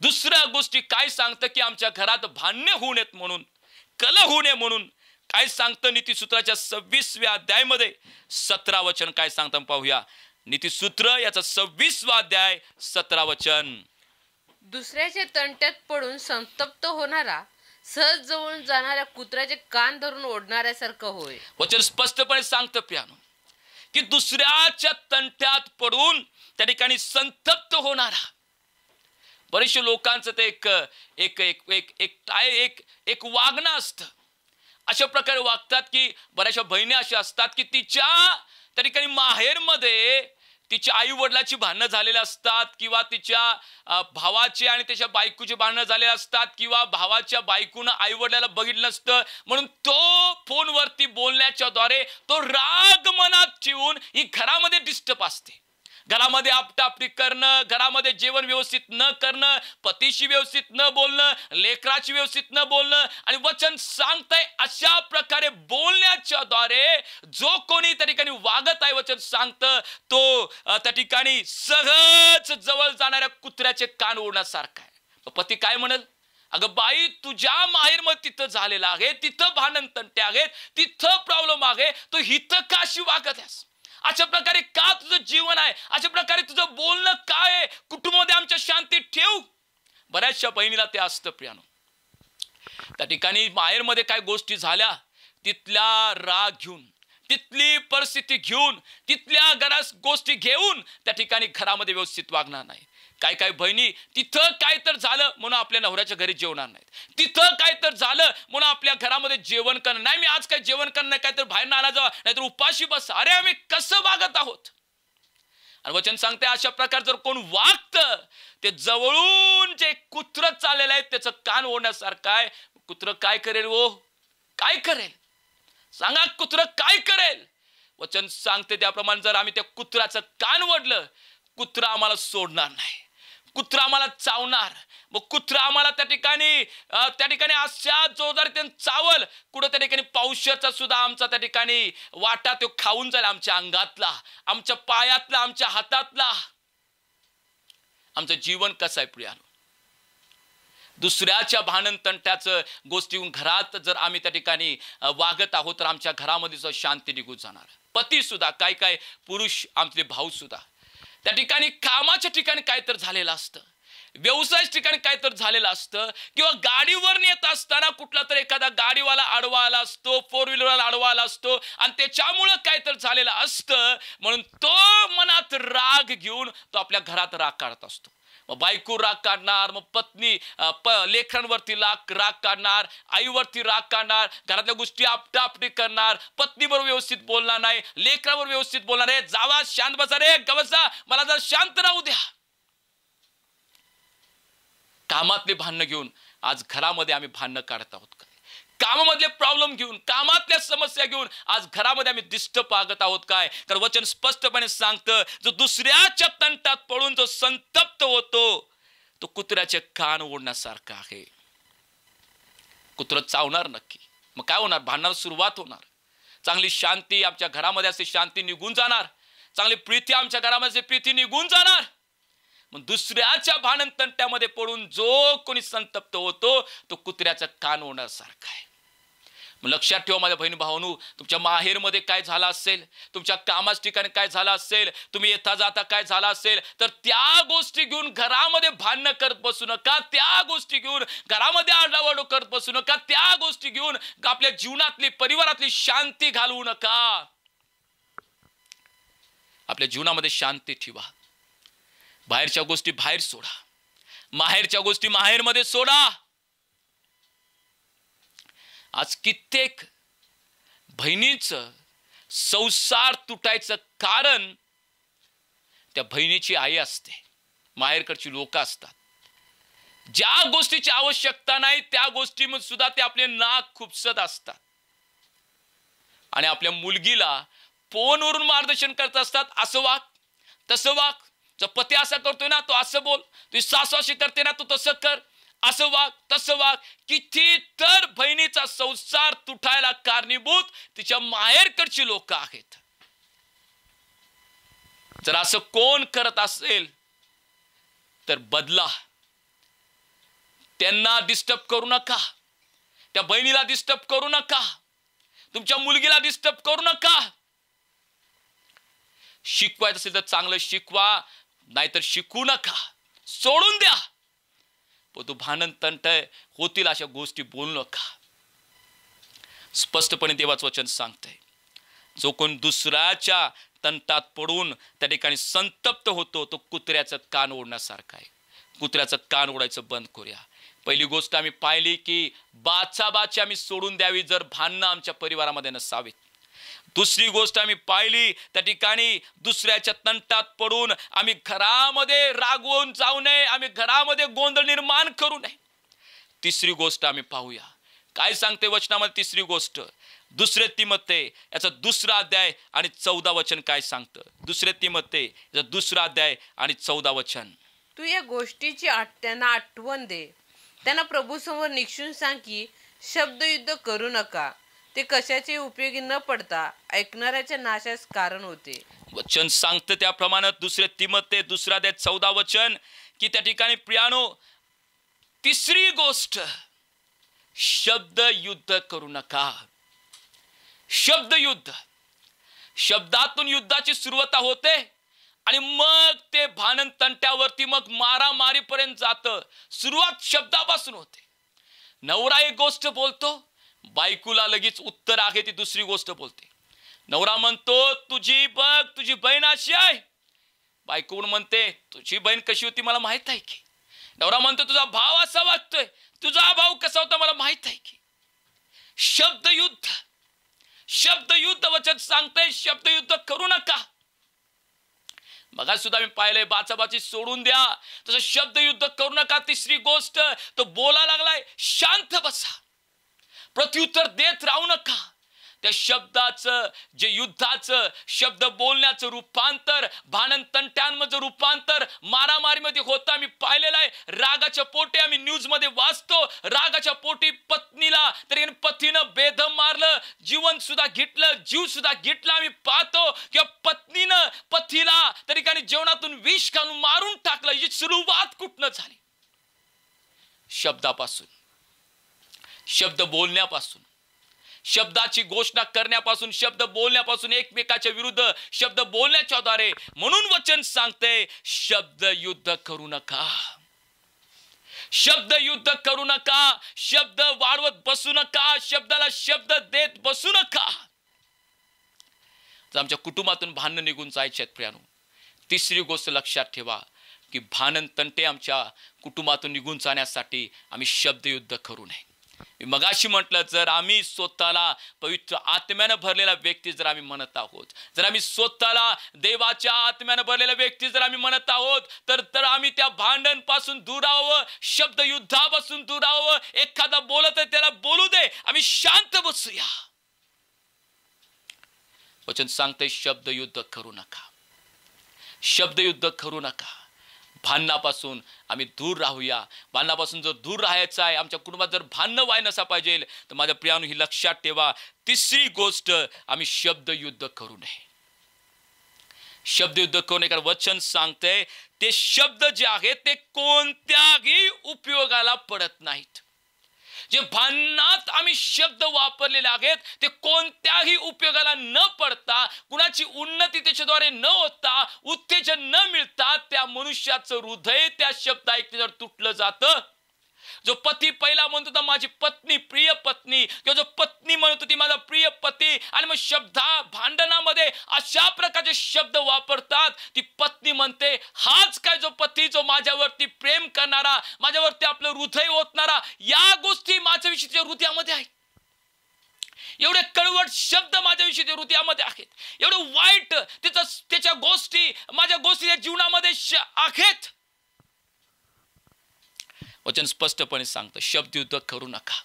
दुसऱ्या गोष्टी काय सांगतं की आमच्या घरात भांडणे होऊ नयेत म्हणून, कलह होऊ नये म्हणून काय सांगतं नीतिसूत्राच्या 26व्या अध्यायामध्ये 17 वचन काय सांगतं पाहूया. नीतिसूत्र याचा 26वा अध्याय 17 वचन. दुसऱ्याच्या तंट्यात पडून संतप्त होणारा सहज जवळून जाणाऱ्या कुत्र्याचे कान धरून ओढणाऱ्यासारखं होय. वचन स्पष्टपणे सांगतं प्रियानो की दुसऱ्याच्या तंट्यात पडून त्या ठिकाणी संतप्त होणारा. बरेचशे लोकांचं ते एक वागणं असतं. अशा प्रकारे वागतात की बऱ्याचशा बहिणी अशा असतात की तिच्या त्या ठिकाणी माहेरमध्ये तिच्या आई वडिलाची भांडणं झालेली असतात, किंवा तिच्या भावाचे आणि त्याच्या बायकोचे भांडणं झालेले असतात, किंवा भावाच्या बायकोनं आई वडिलाला बघितलं नसतं म्हणून तो फोनवरती बोलण्याच्या द्वारे तो राग मनात ठेवून ही घरामध्ये डिस्टर्ब असते. घरामध्ये आपटापटी करणं, घरामध्ये जेवण व्यवस्थित न करणं, पतीशी व्यवस्थित न बोलणं, लेकराची व्यवस्थित न बोलणं. आणि वचन सांगतंय अशा प्रकारे बोलण्याच्या द्वारे जो कोणी त्या ठिकाणी वागत आहे, वचन सांगतं तो त्या ठिकाणी सहज जवळ जाणाऱ्या कुत्र्याचे कान ओढण्यासारखा आहे. पती काय म्हणेल, अगं बाई तुझ्या माहेरमध्ये तिथं झालेलं आहे, तिथं भांडण तंटे आहेत, तिथं प्रॉब्लेम आहे, तो हिथं काशी वागत आहेस, अशा प्रकारे का तुझं जीवन आहे, अशा प्रकारे तुझं बोलणं काय आहे, कुटुंबामध्ये आमच्या शांती ठेव. बऱ्याचशा बहिणीला ते असतं प्रियानो. त्या ठिकाणी माहेरमध्ये काय गोष्टी झाल्या, तिथला राग घेऊन, तिथली परिस्थिती घेऊन, तिथल्या घरात गोष्टी घेऊन त्या ठिकाणी घरामध्ये व्यवस्थित वागणार नाही. काय काय बहिणी तिथं काय तर झालं म्हणून आपल्या नवऱ्याच्या घरी जेवणार नाहीत, तिथं काय तर झालं म्हणून आपल्या घरामध्ये जेवण करणार नाही. मी आज काय जेवण करणार नाही, काय तर बाहेर नाला जावा, नाहीतर उपाशी बस. अरे आम्ही कसं वागत आहोत. आणि वचन सांगते अशा प्रकारे जर कोण वागतं ते जवळून जे कुत्र चाललेलं आहे त्याचं कान ओढण्यासारखं आहे. कुत्र काय करेल, वो काय करेल सांगा, कुत्र काय करेल. वचन सांगते त्याप्रमाणे जर आम्ही त्या कुत्राचं कान ओढलं, कुत्रा आम्हाला सोडणार नाही, कुत्रा आम्हाला चावणार. मग कुत्रा आम्हाला त्या ठिकाणी अशा जोरदार चावल, कुठं त्या ठिकाणी पावसाचा सुद्धा आमचा त्या ठिकाणी वाटा तो खाऊन जाईल, आमच्या अंगातला, आमच्या पायातला, आमच्या हातातला. आमचं जीवन कसं आहे प्रियानो, दुसऱ्याच्या भांडण तंट्याचं गोष्टी घरात जर आम्ही त्या ठिकाणी वागत आहोत तर आमच्या घरामध्ये शांती निघून जाणार. पती सुद्धा, काय काय पुरुष आमचे भाऊ सुद्धा त्या ठिकाणी कामाच्या ठिकाणी काय तर झालेलं असतं, व्यवसायाच्या ठिकाणी काय तर झालेलं असतं, किंवा गाडीवर नेत असताना कुठला तर एखादा गाडीवाला आडवा आला असतो, 4 व्हीलरवाला आडवा आला असतो आणि त्याच्यामुळं काय तर झालेलं असतं म्हणून तो मनात राग घेऊन तो आपल्या घरात राग काढत असतो. मग बायको राग काढणार, मग पत्नी लेकरांवरती राग काढणार, आईवरती राग काढणार, घरातल्या गोष्टी आपटापटी करणार, पत्नीबरोबर व्यवस्थित बोलणार नाही, लेकरावर व्यवस्थित बोलणार आहे. जावा शांत बसा रे, गवसा, मला जर शांत राहू द्या. कामातले भांडणं घेऊन आज घरामध्ये आम्ही भांडणं काढत आहोत काय, कामामधले प्रॉब्लेम घेऊन, कामातल्या समस्या घेऊन आज घरामध्ये आम्ही डिस्टर्ब वागत आहोत काय. तर वचन स्पष्टपणे सांगतं जो दुसऱ्याच्या तंटात पडून जो संतप्त होतो तो कुत्र्याचे कान ओढण्यासारखा आहे. कुत्र चावणार नक्की, मग काय होणार, भांडणाला सुरुवात होणार. चांगली शांती आमच्या घरामध्ये असते, शांती निघून जाणार. चांगली प्रीती आमच्या घरामध्ये, प्रीती निघून जाणार. मग दुसऱ्याच्या भांडण तंट्यामध्ये पडून जो कोणी संतप्त होतो तो कुत्र्याचं कान ओढण्यासारखा आहे. लक्षात ठेवा माझ्या बहिणी भावांनो, तुमच्या माहेरमध्ये काय झालं असेल, तुमच्या कामाच्या ठिकाणी काय झालं असेल, तुम्ही येता जाता काय झालं असेल, तर त्या गोष्टी घेऊन घरामध्ये भांडणं करत बसू नका. त्या गोष्टी घेऊन घरामध्ये आरडाओरडा करत बसू नका. त्या गोष्टी घेऊन आपल्या जीवनातली परिवारातली शांती घालवू नका. आपल्या जीवनामध्ये शांती ठेवा. बाहेरच्या गोष्टी बाहेर सोडा. माहेरच्या गोष्टी माहेरमध्ये सोडा. आज कित्येक बहिणीचं संसार तुटायचं कारण त्या बहिणीची आई असते, माहेरकडची लोक असतात. ज्या गोष्टीची आवश्यकता नाही त्या गोष्टीमध्ये सुद्धा ते आपले नाक खुपसत असतात आणि आपल्या मुलगीला फोनवरून मार्गदर्शन करत असतात. असं वाग, तसं वाग, जर पती असं करतोय ना तो असं बोल, तुझी सासू अशी करते ना तू तसं कर, असं वाग तसं वाग. किती तर बहिणीचा संसार तुटायला कारणीभूत तिच्या माहेरकडची लोक आहेत. जर असं कोण करत असेल तर बदला. त्यांना डिस्टर्ब करू नका, त्या बहिणीला डिस्टर्ब करू नका, तुमच्या मुलगीला डिस्टर्ब करू नका. शिकवायचं असेल तर चांगलं शिकवा, नाहीतर शिकू नका, सोडून द्या. पण तू भांडण तंट होतील अशा गोष्टी बोलू नका. स्पष्टपणे देवाचं वचन सांगतंय, जो कोण दुसऱ्याच्या तंटात पडून त्या ठिकाणी संतप्त होतो तो कुत्र्याचं कान ओढण्यासारखा आहे. कुत्र्याचं कान ओढायचं बंद करूया. पहिली गोष्ट आम्ही पाहिली की बाचाबाची आम्ही सोडून द्यावी जर भांडणं आमच्या परिवारामध्ये नसावीत. दुसरी गोष्ट आम्ही पाहिली त्या ठिकाणी दुसऱ्याच्या तंटात पडून आम्ही घरामध्ये रागवून जाऊ नये, आम्ही घरामध्ये गोंधळ निर्माण करू नये. तिसरी गोष्ट आम्ही पाहूया काय सांगते वचनामध्ये. तिसरी गोष्ट दुसरे तिमोथेय याचा 2रा अध्याय आणि 14 वचन काय सांगतं. दुसरे तिमोथेय याचा 2रा अध्याय आणि 14 वचन. तू या गोष्टीची त्यांना आठवण दे. त्यांना प्रभू समोर निक्षून सांग की शब्दयुद्ध करू नका, ते कशाचे उपयोगी न पडता ऐकणाऱ्याच्या नाशास कारण होते. वचन सांगतं त्याप्रमाणे दुसरे तिमोथेय 2रा अध्याय 14 वचन की त्या ठिकाणी प्रियानो तिसरी गोष्ट शब्द युद्ध करू नका. शब्द युद्ध, शब्दातून युद्धाची सुरुवात होते आणि मग ते भांडण तंट्यावरती मग मारामारीपर्यंत जातं. सुरुवात शब्दापासून होते. नवरा एक गोष्ट बोलतो, बायकोला लगेच उत्तर आहे ती दुसरी गोष्ट बोलते. नवरा म्हणतो तुझी बघ तुझी बहीण अशी आहे, बायको म्हणते तुझी बहीण कशी होती मला माहित आहे की. नवरा म्हणतो तुझा भाव असा वागतोय, तुझा भाव कसा होता मला माहित आहे की. शब्दयुद्ध, शब्दयुद्ध वचन सांगते शब्दयुद्ध करू नका. मग सुद्धा मी पाहिलंय बाचाबाची सोडून द्या, तसं शब्दयुद्ध करू नका. तिसरी गोष्ट तो बोला लागलाय शांत बसा, प्रत्युत्तर देत राहू नका. त्या शब्दाचं जे युद्धाचं शब्द बोलण्याचं रूपांतर भांडण तंट्यांमध्ये रूपांतर मारामारीमध्ये होतं आम्ही पाहिलेलं आहे. रागाच्या पोटी आम्ही न्यूज मध्ये वाचतो, रागाच्या पोटी पत्नीला तरी पतीनं बेदम मारलं, जीवन सुद्धा घेतलं, जीव सुद्धा घेतला. आम्ही पाहतो किंवा पत्नीनं पतीला तरी काही जेवणातून विष घालून मारून टाकलं. ही सुरुवात कुठनं झाली? शब्दापासून, शब्द बोलण्यापासून, शब्दाची घोषणा करण्यापासून, शब्द बोलण्यापासून, एकमेकाच्या विरुद्ध शब्द बोलण्याच्या द्वारे. म्हणून वचन सांगते शब्द युद्ध करू नका, शब्द युद्ध करू नका, शब्द वाढवत बसू नका, शब्दाला शब्द देत बसू नका. जर आमच्या कुटुंबातून भांडण निघून जायचे आहेत प्रियानो, तिसरी गोष्ट लक्षात ठेवा की भांडण तंटे आमच्या कुटुंबातून निघून जाण्यासाठी आम्ही शब्दयुद्ध करू नये. मगाशी म्हटलं जर आम्ही स्वतःला पवित्र आत्म्यानं भरलेला व्यक्ती जर आम्ही म्हणत आहोत, जर आम्ही स्वतःला देवाच्या आत्म्यानं भरलेला व्यक्ती जर आम्ही म्हणत आहोत तर आम्ही त्या भांडण पासून दूर राहावं, शब्द युद्धापासून दूर राहावं. एखादा बोलत आहे त्याला बोलू दे, आम्ही शांत बसूया. वचन सांगते शब्द युद्ध करू नका, शब्द युद्ध करू नका. भांडणापासून आम्ही दूर राहूया. भांडणापासून जर दूर राहायचं आहे, आमच्या कुटुंबात जर भांडणं व्हाय नसा पाहिजे, तर माझ्या प्रियानो ही लक्षात ठेवा तिसरी गोष्ट आम्ही शब्द युद्ध करू नये. शब्द युद्ध करू नये कारण वचन सांगते ते शब्द जे आहेत ते कोणत्याही उपयोगाला पडत नाहीत. जे भांडणात आम्ही शब्द वापरलेले आहेत ते कोणत्याही उपयोगाला न पडता, कुणाची उन्नती त्याच्याद्वारे न होता, उत्तेजन न मिळता त्या मनुष्याचं हृदय त्या शब्द ऐकल्यावर तुटलं जातं. जो पती पहिला म्हणतो होता माझी पत्नी प्रिय पत्नी, किंवा जो पत्नी म्हणत होती माझा प्रिय पती, आणि मग भांडणामध्ये अशा प्रकारचे शब्द वापरतात. ती पत्नी म्हणते हाच काय जो पती, जो माझ्यावरती प्रेम करणारा, माझ्यावरती आपलं हृदय ओतणारा. या गोष्टी माझ्याविषयीच्या हृदयामध्ये आहेत. एवढे कळवट शब्द माझ्याविषयीच्या हृदयामध्ये आहेत. एवढं वाईट त्याच्या गोष्टी माझ्या गोष्टीच्या जीवनामध्ये आहेत. वचन स्पष्टपणे सांगतं शब्दयुद्ध करू नका.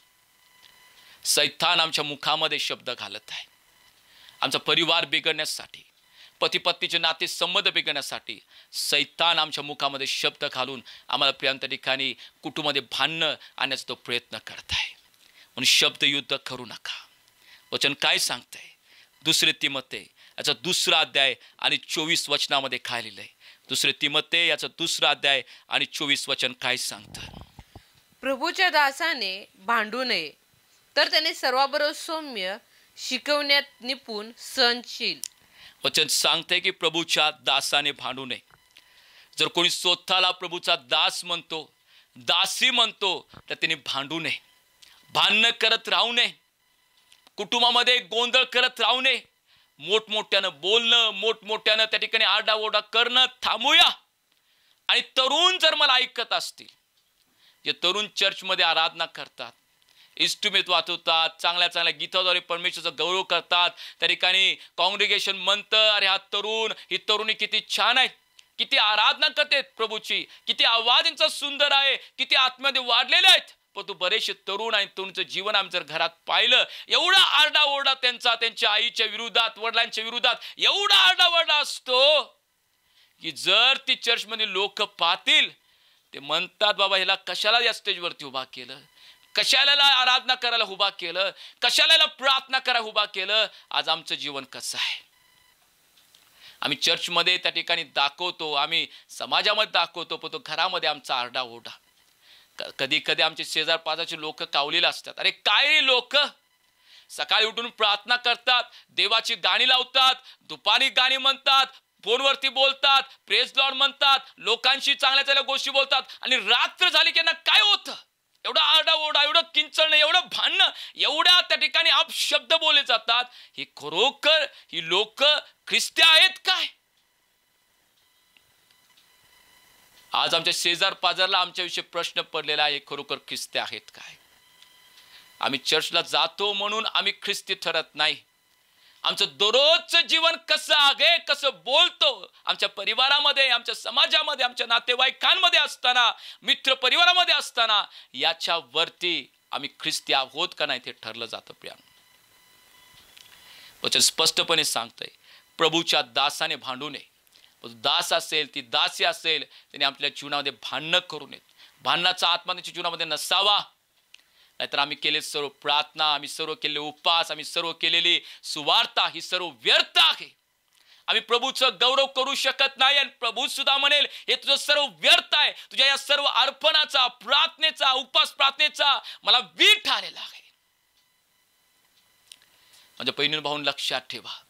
सैतान आमच्या मुखामध्ये शब्द घालत आहे. आमचा परिवार बिघडण्यासाठी, पती पत्नीचे नाते संबंध बिघडण्यासाठी सैतान आमच्या मुखामध्ये शब्द घालून आम्हाला प्रियांत ठिकाणी कुटुंबामध्ये भांडणं आणण्याचा तो प्रयत्न करत आहे. म्हणून शब्दयुद्ध करू नका. वचन काय सांगतंय? 2 तिमोथेय याचा 2 अध्याय आणि 24 वचनामध्ये काय लिहिलंय? 2 तिमोथेय याचा 2 अध्याय आणि 24 वचन काय सांगतं? प्रभूच्या दासाने भांडू नये, तर त्याने सर्वाबरोबर सौम्य, शिकवण्यात निपुण, सहनशील. वचन सांगते की प्रभूच्या दासाने भांडू नये. जर कोणी स्वतःला प्रभूचा दास म्हणतो, दासी म्हणतो, तर त्याने भांडू नये, भांडणं करत राहू नये, कुटुंबामध्ये गोंधळ करत राहू नये, मोठमोठ्यानं बोलणं, मोठमोठ्यानं त्या ठिकाणी आरडाओरडा करणं थांबूया. आणि तरुण जर मला ऐकत असतील, जे तरुण चर्चमध्ये आराधना करतात, इन्स्ट्रुमेंट वाजवतात, चांगल्या चांगल्या गीताद्वारे परमेश्वराचा गौरव करतात, त्या ठिकाणी काँग्रिगेशन म्हणतं अरे हा तरुण, ही तरुणी किती छान आहे, किती आराधना करते प्रभूची, किती आवाज यांचा सुंदर आहे, किती आत्म्यामध्ये वाढलेले आहेत. पण तू बरेचसे तरुण आणि तरुणचं जीवन आम्ही जर घरात पाहिलं, एवढा आरडाओरडा त्यांच्या आईच्या विरोधात, वडिलांच्या विरोधात एवढा आरडाओरडा असतो की जर ती चर्चमध्ये लोक पाहतील, ते म्हणतात बाबा ह्याला कशाला या स्टेजवरती उभा केलं, कशाला आराधना करायला उभा केलं, कशाला प्रार्थना करायला उभा केलं. आज आमचं जीवन कसं आहे? आम्ही चर्चमध्ये त्या ठिकाणी दाखवतो, आम्ही समाजामध्ये दाखवतो, पण तो घरामध्ये आमचा आरडाओरडा. कधी कधी आमचे शेजार पाजाचे लोक कावलेले असतात. अरे काय लोक सकाळी उठून प्रार्थना करतात, देवाची गाणी लावतात, दुपारी गाणी म्हणतात, फोनवरती बोलतात, प्रेज लॉर्ड म्हणतात, लोकांशी चांगल्या चांगल्या गोष्टी बोलतात, आणि रात्र झाली की ना काय होतं? एवढा आरडाओरडा, एवढं किंचळणं, एवढं भांडणं, एवढ्या त्या ठिकाणी अपशब्द बोलले जातात. ही खरोखर ही लोक ख्रिस्ती आहेत काय? आज आमच्या शेजार पाजारला आमच्याविषयी प्रश्न पडलेला आहे, खरोखर ख्रिस्ती आहेत काय? आम्ही चर्चला जातो म्हणून आम्ही ख्रिस्ती ठरत नाही. आमचं दररोजचं जीवन कसं आहे, कसं बोलतो, आमच्या परिवारामध्ये, आमच्या समाजामध्ये, आमच्या नातेवाईकांमध्ये असताना, मित्र परिवारामध्ये असताना, याच्यावरती आम्ही ख्रिस्ती आहोत का नाही ते ठरलं जातं. प्रियानो, वचन स्पष्टपणे सांगतंय प्रभूच्या दासाने भांडू नये. दास असेल, ती दासी असेल, त्याने आपल्या जीवनामध्ये भांडणं करू नयेत. भांडणाचा आत्मा त्यांच्या जीवनामध्ये नसावा. नाहीतर आम्ही केले सर्व प्रार्थना, आम्ही सर्व केलेले उपवास, आम्ही सर्व केलेली सुवार्ता ही सर्व व्यर्थ आहे. आम्ही प्रभूचं गौरव करू शकत नाही, आणि प्रभू सुद्धा म्हणेल हे तुझं सर्व व्यर्थ आहे. तुझ्या या सर्व अर्पणाचा, प्रार्थनेचा, उपवास प्रार्थनेचा मला वीट आलेला आहे. म्हणजे बहिणी भाऊन लक्षात ठेवा,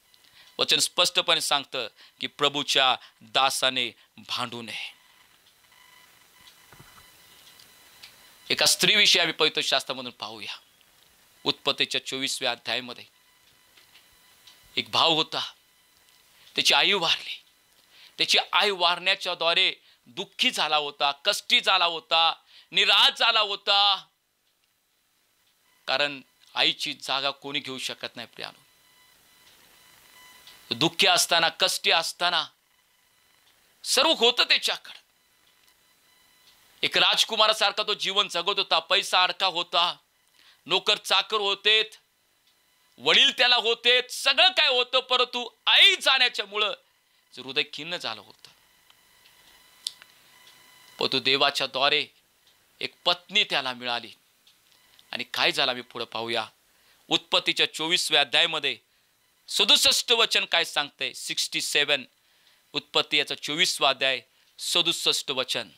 वचन स्पष्टपणे सांगतं की प्रभूच्या दासाने भांडू नये. एका स्त्रीविषयी आम्ही पवित्र शास्त्रामधून पाहूया. उत्पत्तीच्या 24व्या अध्यायामध्ये एक भाव होता, त्याची आई वारली. त्याची आई वारण्याच्या द्वारे दुःखी झाला होता, कष्टी झाला होता, निराश झाला होता, कारण आईची जागा कोणी घेऊ शकत नाही. प्रियानो, दुःखी असताना, कष्टी असताना सर्व होतं त्याच्याकडे. एक राजकुमारासारखा तो जीवन जगत होता, पैसा अडका होता, नोकर चाकर होते, वडील त्याला होते, सगळं काय होतं, परंतु आई जाण्याच्या मुळे हृदय खिन्न झालं होतं. परंतु देवाच्या द्वारे एक पत्नी त्याला मिळाली. आणि काय झालं आम्ही पुढे पाहूया. उत्पत्तीच्या 24व्या अध्यायामध्ये 67 वचन काय सांगते. 67 उत्पत्ती याचा 24वा अध्याय 67 वचन.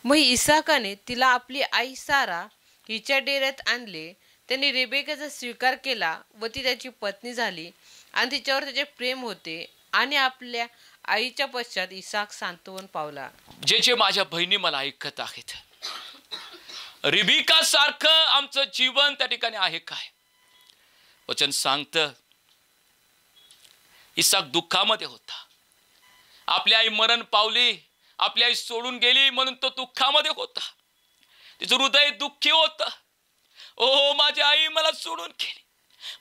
मग इसाकाने तिला आपली आई सारा हिच्या डेऱ्यात आणले. त्यांनी रेबेकाचा स्वीकार केला व ती त्याची पत्नी झाली आणि तिच्यावर त्याचे प्रेम होते. आणि आपल्या आईच्या पश्चात इसाक सांत्वन पावला. जे माझ्या बहिणी मला ऐकत आहेत, रिबिका सारखं आमचं जीवन त्या ठिकाणी आहे काय? वचन सांगतं इसाक दुःखामध्ये होता. आपली आई मरण पावली, आपली आई सोडून गेली म्हणून तो दुःखामध्ये होता. तिचं हृदय दुःखी होतं. ओ माझी आई मला सोडून गेली,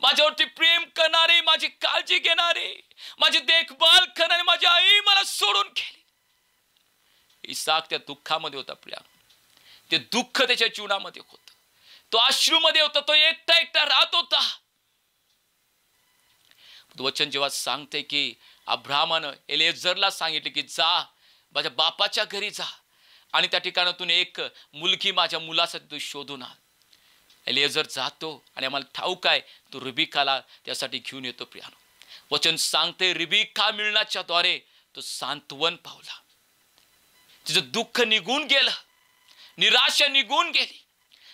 माझ्यावरती प्रेम करणारी, माझी काळजी घेणारी, माझी देखभाल करणारी माझी आई मला सोडून गेली. इसाक त्या दुःखामध्ये होता प्रिया. ते दुःख त्याच्या जीवनामध्ये होतं. तो अश्रूमध्ये होता. तो एकटा एकटा राहत होता. वचन जेव्हा सांगते की अब्राहमानं एलिएझरला सांगितले की जा माझ्या बापाच्या घरी जा आणि त्या ठिकाणातून एक मुलगी माझ्या मुलासाठी तू शोधून आण. एलिएझर जातो आणि आम्हाला ठाऊक आहे तो रिबिकाला त्यासाठी घेऊन येतो. प्रियानो, वचन सांगते रिबिका मिळण्याच्या द्वारे तो सांत्वन पावला. तिचं दुःख निघून गेलं, निराशा निघून गेली.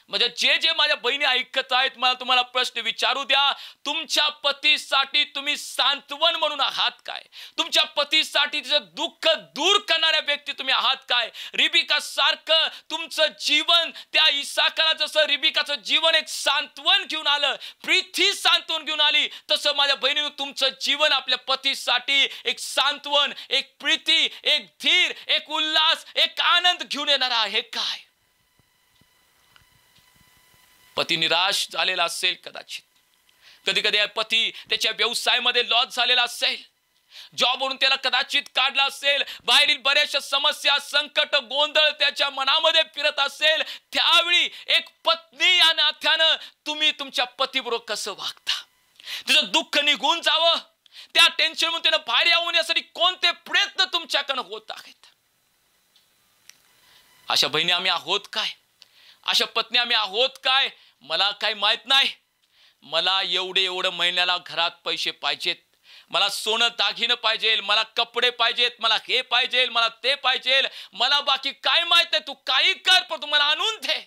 म्हणजे जे माझ्या बहिणी ऐकत आहेत, मला तुम्हाला प्रश्न विचारू द्या. तुमच्या पतीसाठी तुम्ही सांत्वन म्हणून आहात काय? तुमच्या पतीसाठी तिचं दुःख दूर करणाऱ्या व्यक्ती तुम्ही आहात काय? रिबिका सारखं तुमचं जीवन त्या इसाकाला जसं रिबिकाचं जीवन एक सांत्वन घेऊन आलं, प्रीती सांत्वन घेऊन आली, तसं माझ्या बहिणीनं तुमचं जीवन आपल्या पतीसाठी एक सांत्वन, एक प्रीती, एक धीर, एक उल्हास, एक आनंद घेऊन येणार आहे काय? पती निराश झालेला असेल, कदाचित कधी कधी पती त्याच्या व्यवसायामध्ये लॉस झालेला असेल, जॉबवरून त्याला कदाचित काढला असेल, बाहेरील बऱ्याचशा समस्या, संकट, गोंधळ त्याच्या मनामध्ये फिरत असेल. त्यावेळी एक पत्नी या नात्यानं तुम्ही तुमच्या पतीबरोबर कसं वागता? तिचं दुःख निघून जावं, त्या टेन्शनमधून त्यानं बाहेर यावं यासाठी कोणते प्रयत्न तुमच्याकडनं होत आहेत? अशा बहिणी आम्ही आहोत काय? अशा पत्नी आम्ही आहोत काय? मला काही माहित नाही. मला एवढं महिन्याला घरात पैसे पाहिजेत, मला सोनं दागिनं पाहिजे, मला कपडे पाहिजेत, मला हे पाहिजे, मला ते पाहिजे, मला बाकी काय माहित नाही, तू काही कर पण तू मला आणून दे.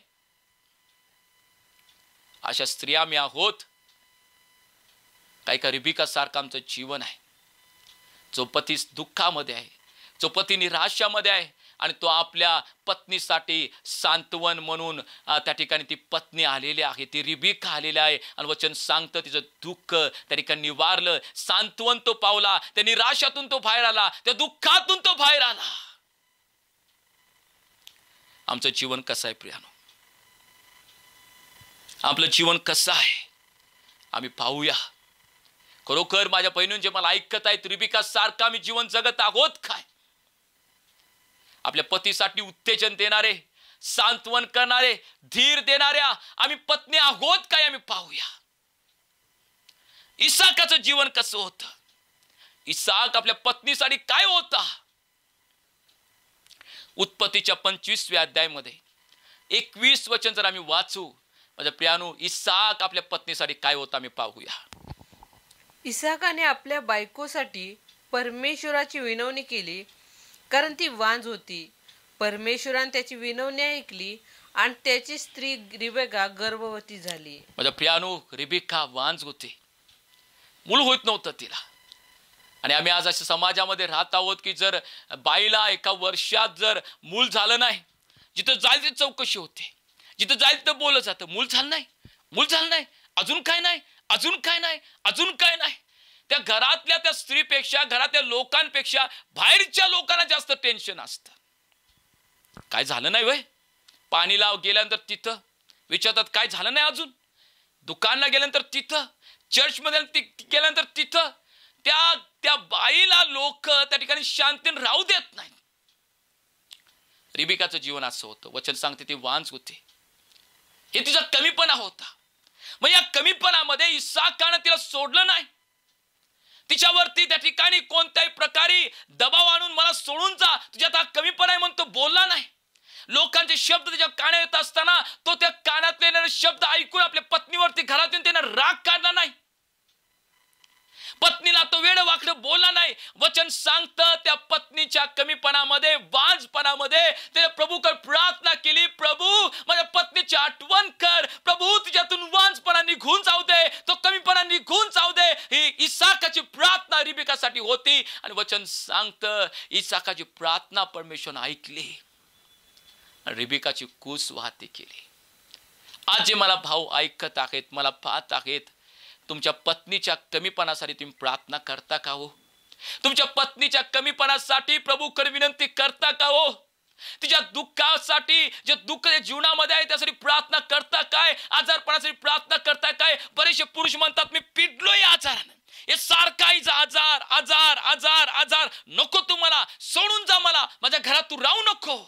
अशा स्त्रिया आम्ही आहोत काही का? रिबिका सारखं आमचं जीवन आहे. जो पती दुःखामध्ये आहे, जो पती निराशामध्ये आहे आणि तो आपल्या पत्नीसाठी सांत्वन म्हणून त्या ठिकाणी ती पत्नी आलेली आहे, ती रिबिका आलेली आहे. आणि वचन सांगतं तिचं दुःख त्या ठिकाणी निवारलं, सांत्वन तो पावला, त्या निराशातून तो बाहेर आला, त्या दुःखातून तो बाहेर आला. आमचं जीवन कसं आहे प्रियानो? आपलं जीवन कसं आहे आम्ही पाहूया. खरोखर माझ्या बहिणींचे जे मला ऐकत आहेत, रिबिका सारखं आम्ही जीवन जगत आहोत काय? आपल्या पतीसाठी उत्तेजन देणारे, सांत्वन करणारे, धीर देणाऱ्या आम्ही पत्नी आहोत काय? आम्ही पाहूया. इसाकाचं जीवन कसं होतं? इसाक आपल्या पत्नीसाठी काय होता? उत्पत्तीच्या 25व्या अध्यायामध्ये 21 वचन जर आम्ही वाचू, माझ्या प्रियानो, इसाक आपल्या पत्नीसाठी काय होता आम्ही पाहूया. इसाकाने आपल्या बायकोसाठी परमेश्वराची विनवणी केली, कारण ती वांज होती. परमेश्वराने त्याची विनवणी ऐकली आणि त्याची स्त्री रिबेका गर्भवती झाली. माझ्या प्रियानो, रिबिका वांज होती, मूल होत नव्हतं तिला. आणि आम्ही आज अशा समाजामध्ये राहत आहोत की जर बाईला एका वर्षात जर मूल झालं नाही, जिथं जाईल तिथं चौकशी होते, जिथं जाईल तिथं बोललं जातं, मूल झालं नाही, मूल झालं नाही, अजून काय नाही, अजून काय नाही, अजून काय नाही. त्या घरातल्या त्या स्त्रीपेक्षा, घरातल्या लोकांपेक्षा बाहेरच्या लोकांना जास्त टेन्शन असतं. काय झालं नाही वय? पाणीला गेल्यानंतर तिथं विचारतात काय झालं नाही अजून, दुकानला गेल्यानंतर तिथं, चर्चमध्ये गेल्यानंतर तिथं. त्या बाईला लोक त्या ठिकाणी शांतीने राहू देत नाही. रिबिकाचं जीवन असं होतं. वचन सांगते ती वांज होती, हे तिचा कमीपणा होता. मग या कमीपणामध्ये इसाकानं तिला सोडलं नाही. तिच्यावरती त्या ठिकाणी कोणत्याही प्रकारे दबाव आणून मला सोडून जा, तुझ्यात हा कमीपणा आहे म्हणून तो बोलला नाही. लोकांचे शब्द त्याच्या कानात येत असताना तो त्या कानातले शब्द ऐकून आपल्या पत्नीवरती घरातून त्याने राग काढला नाही. पत्नीला तो वेड वाकडं बोलला नाही. वचन सांगतं त्या पत्नीच्या कमीपणामध्ये, वांजपणामध्ये त्याने प्रभूकडे प्रार्थना केली, प्रभू माझ्या पत्नीची आठवण कर, प्रभू तिच्यातून वांजपणा निघून जाऊ दे, तो कमीपणा निघून जाऊ दे. ही इसाकाची प्रार्थना रिबेकासाठी होती. आणि वचन सांगतं इसाकाची प्रार्थना परमेश्वरने ऐकली, रिबेकाची कूस वाहती केली. आज जे मला भाऊ ऐकत आहेत, मला पाहत आहेत, तुमच्या पत्नीच्या कमीपणासाठी तुम्ही प्रार्थना करता का हो? तुमच्या पत्नीच्या कमीपणासाठी प्रभूकडे विनंती करता का हो? तिच्या दुःखासाठी, जे दुःख जीवनामध्ये आहे त्यासाठी प्रार्थना करता काय? आजारपणासाठी प्रार्थना करता काय? बरेचसे पुरुष म्हणतात मी पिडलोय आजारानं, हे सारखाच आजार आजार आजार आजार, नको तू मला, सोडून जा मला, माझ्या घरात तू राहू नको.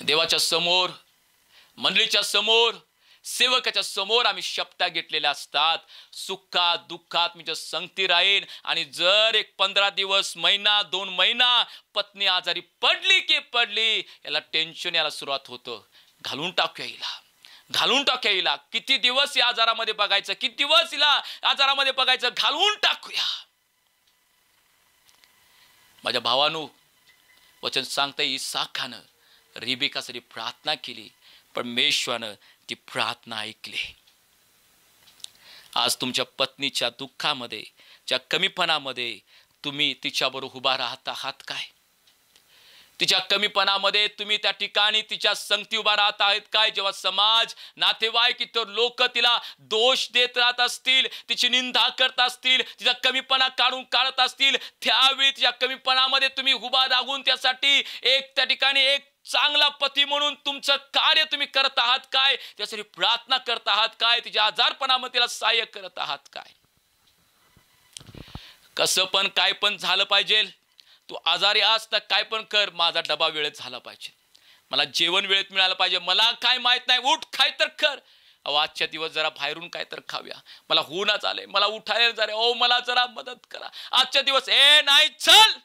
देवाच्या समोर, मंडळीच्या समोर, सेवकाच्या समोर आम्ही शपथा घेतलेल्या असतात, सुखात दुःखात मी संगती राहीन. आणि जर एक 15 दिवस, महिना, 2 महिना पत्नी आजारी पडली की पडली, याला टेन्शन यायला सुरुवात होतं. घालून टाकूया हिला, घालून टाकूया हिला, किती दिवस या आजारामध्ये बघायचं, किती दिवस हिला आजारामध्ये बघायचं, घालून टाकूया. माझ्या भावानो, वचन सांगतंय इसाकानं रिबेकासाठी प्रार्थना केली, परमेश्वरानं ती प्रार्थना ऐकली. आज तुमच्या पत्नीच्या दुःखामध्ये, त्या कमीपणामध्ये तुम्ही तिच्याबरोबर उभा राहत आहात काय? तिच्या कमीपणामध्ये तुम्ही त्या ठिकाणी तिच्या संगती उभा राहत आहेत काय? जेव्हा समाज, नातेवाईक, इतर लोक तिला दोष देत राहत असतील, तिची निंदा करत असतील, तिचा कमीपणा काढत असतील, त्यावेळी तिच्या कमीपणामध्ये तुम्ही उभा राहून त्यासाठी त्या ठिकाणी एक चांगला पती म्हणून तुमचं कार्य तुम्ही करत आहात काय? त्यासाठी प्रार्थना करत आहात काय? तिच्या आजारपणामध्ये तिला सहाय्य करत आहात काय? कसं पण काय पण झालं पाहिजे, तू आजारी आस तर काय पण कर, माझा डबा वेळेत झाला पाहिजे, मला जेवण वेळेत मिळालं पाहिजे, मला काय माहित नाही, उठ काय तर कर. आजच्या दिवस जरा बाहेरून काय तर खाऊया, मला होऊनच आलंय, मला उठायला जरा, ओ मला जरा मदत करा. आजच्या दिवस नाही चल.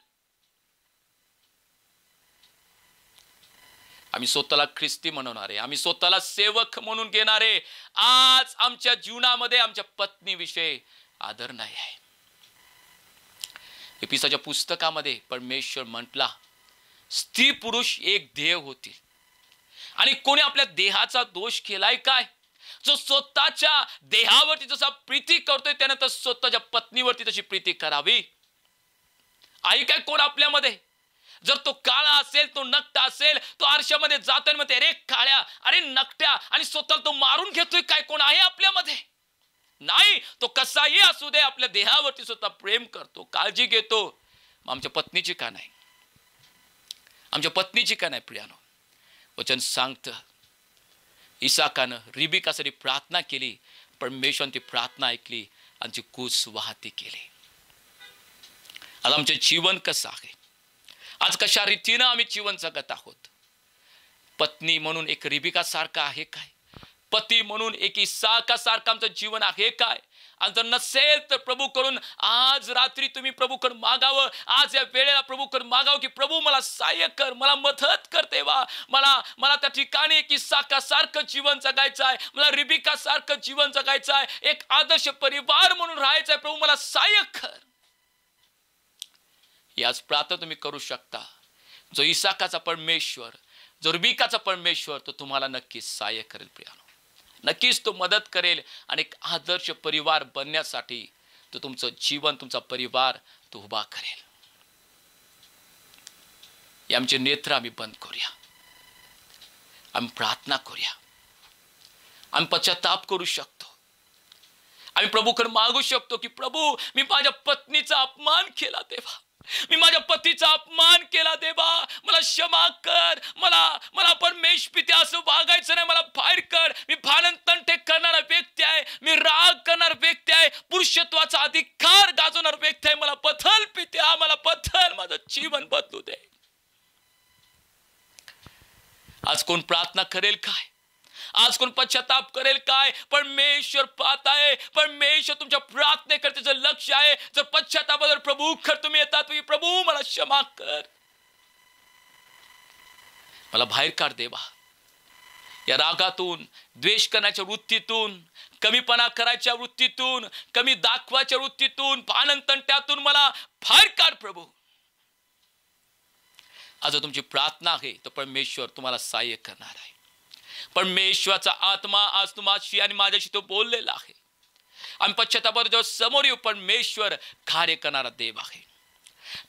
आम्ही स्वतःला ख्रिस्ती म्हणणारे, आम्ही स्वतःला सेवक म्हणून घेणारे, आज आमच्या जीवनामध्ये आमच्या पत्नीविषयी आदर नाही आहे. एपिसाच्या पुस्तकामध्ये परमेश्वर म्हटला स्त्री पुरुष एक देह होतील. आणि कोणी आपल्या देहाचा दोष केलाय काय? जो स्वतःच्या देहावरती जसा प्रीती करतोय त्याने तर स्वतःच्या पत्नीवरती तशी प्रीती करावी. आई काय कोण आपल्यामध्ये? जर तो काळा असेल, तो नकटा असेल, तो आरशामध्ये जातोय म्हणते अरे काळ्या, अरे नकट्या, आणि स्वतःला तो मारून घेतोय काय? कोण आहे आपल्यामध्ये? नाही. तो कसाही असू दे, आपल्या देहावरती स्वतः प्रेम करतो, काळजी घेतो. आमच्या पत्नीची का नाही? आमच्या पत्नीची का नाही प्रियानो? वचन सांगतं इसाकानं रिबेकासाठी प्रार्थना केली, परमेश्वराने ती प्रार्थना ऐकली आणि ती कूस वाहती केली. आज आमचे जीवन कसं आहे? आज कशा रीतीनं आम्ही जीवन जगत आहोत? पत्नी म्हणून एक रिबेका सारखा आहे काय? पती म्हणून एक इसाका सारखं आमचं जीवन आहे काय? आणि जर नसेल तर प्रभू करून आज रात्री तुम्ही प्रभूकडे मागावं, आज या वेळेला प्रभूकडे मागावं की प्रभू मला सहाय्य कर, मला मदत कर देवा, मला त्या ठिकाणी एक इसाका सारखं जीवन जगायचं आहे, मला रिबेका सारखं जीवन जगायचं आहे, एक आदर्श परिवार म्हणून राहायचं आहे, प्रभू मला सहाय्य कर. याच प्रार्थना तुम्ही करू शकता. जो इसाकाचा परमेश्वर, जो रिबेकाचा परमेश्वर, तो तुम्हाला नक्कीच सहाय्य करेल प्रियानो, नक्कीच तो मदत करेल आणि एक आदर्श परिवार बनण्यासाठी तो तुमचं जीवन, तुमचा परिवार तो उभा करेल. आमचे नेत्र आम्ही बंद करूया, आम्ही प्रार्थना करूया, आम्ही पश्चाताप करू शकतो, आम्ही प्रभूकडे मागू शकतो की प्रभू मी माझ्या पत्नीचा अपमान केला देवा, मी माझ्या पतीचा अपमान केला देवा, मला क्षमा कर, मला परमेश पित्या असं वागायचं नाही, मला बाहेर कर. मी भांडण तंटे करणारा व्यक्ती आहे, मी राग करणारा व्यक्ती आहे, पुरुषत्वाचा अधिकार गाजवणारा व्यक्ती आहे, मला बदल पित्या, मला बदल, माझं जीवन बदलू दे. आज कोण प्रार्थना करेल काय? आज कोण पश्चाताप करेल काय? परमेश्वर पाहत आहे, परमेश्वर तुमच्या प्रार्थनेकडे त्याचं लक्ष आहे. जर पश्चातापावर प्रभू तुम्ही येतात, प्रभू मला क्षमा कर, मला बाहेर काढ देवा, या रागातून, द्वेष करण्याच्या वृत्तीतून, कमीपणा करायच्या वृत्तीतून, कमी दाखवायच्या वृत्तीतून, पानंतंट्यातून मला बाहेर काढ प्रभू. आज तुमची प्रार्थना आहे तर परमेश्वर तुम्हाला सहाय्य करणार आहे. परमेश्वराचा आत्मा आज तुम्हाशी आणि माझ्याशी तो बोललेला आहे. आम्ही पश्चातापावर समोर येऊ. परमेश्वर कार्य करणारा देव आहे.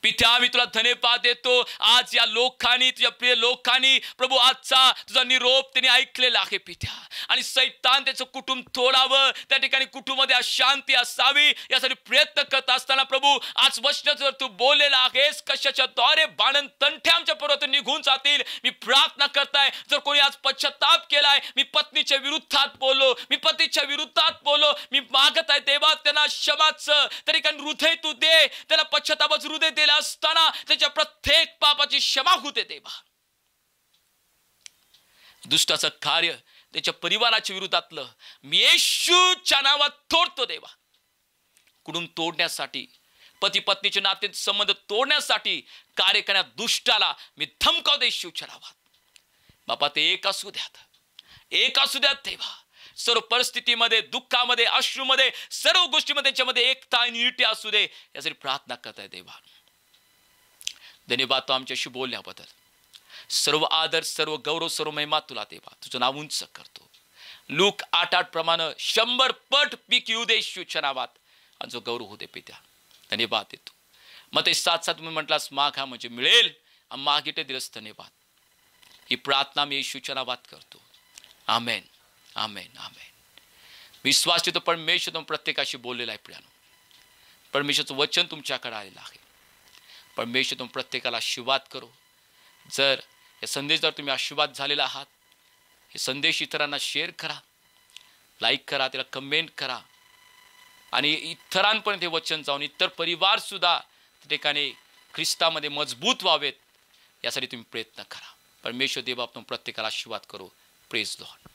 पित्या मी तुला धन्यवाद देतो. आज या लोकांनी, तुझ्या प्रिय लोकांनी प्रभू आजचा तुझा निरोप त्यांनी ऐकलेला आहे पित्या. आणि सैतान त्याचं कुटुंब तोडावं, त्या ठिकाणी कुटुंबामध्ये अशांती असावी यासाठी प्रयत्न करत असताना प्रभू आज वचनावर तू बोललेला आहेस, कशाच्या द्वारे बाणन तंठे आमच्या पर्वत निघून जातील. मी प्रार्थना करताय जर कोणी आज पश्चाताप केलाय, मी पत्नीच्या विरुद्धात बोललो, मी पतीच्या विरुद्धात बोललो, मी मागत आहे देवा त्यांना क्षमाचं त्या ठिकाणी हृदय तू दे. त्याला पश्चातापाचं हृदय दिला असताना त्याच्या प्रत्येक पापाची क्षमा होते देवा. दुष्टाचं कार्य त्याच्या परिवाराच्या विरोधातलं मी येशूच्या नावात तोडतो देवा. कुटुंब तोडण्यासाठी, पती पत्नीचे नाते संबंध तोडण्यासाठी कार्य करण्यात दुष्टाला मी धमकावतो येशूच्या नावात. बापा ते एक असू द्यात, एक असू द्यात देवा. सर्व परिस्थितीमध्ये, दुःखामध्ये, अश्रूमध्ये, सर्व गोष्टीमध्ये त्यांच्यामध्ये एकता आणि युनिटी असू दे यासाठी प्रार्थना करताय देवा. धन्यवाद तो आमच्याशी बोलण्याबद्दल. सर्व आदर, सर्व गौरव, सर्व महिमा तुला देवा. तुझं नाव उंच करतो. लूक 8:8 प्रमाणे 100 पट पीक येऊ दे येशूच्या नावात. आणि जो गौरव होते पित्या धन्यवाद देतो. मग ते 7:7 तुम्ही म्हटलास मागा म्हणजे मिळेल. मागिते दिलस धन्यवाद. ही प्रार्थना मी येशूच्या नावात करतो. आमेन, आमेन, आमेन. विश्वास ठेवतो परमेश्वर प्रत्येकाशी बोललेला आहे प्रियानो. परमेश्वरचं वचन तुमच्याकडे आलेलं आहे. परमेश्वर तुम प्रत्येकाला आशीर्वाद करो. जर या संदेशावर तुम्ही आशीर्वाद झालेला आहात, हे संदेश इतरांना शेअर करा, लाईक करा, त्याला कमेंट करा आणि इतरांपर्यंत हे वचन जाऊन इतर परिवार सुद्धा त्या ठिकाणी ख्रिस्तामध्ये मजबूत व्हावेत यासाठी तुम्ही प्रयत्न करा. परमेश्वर देव आपण प्रत्येकाला आशीर्वाद करो. Praise Lord.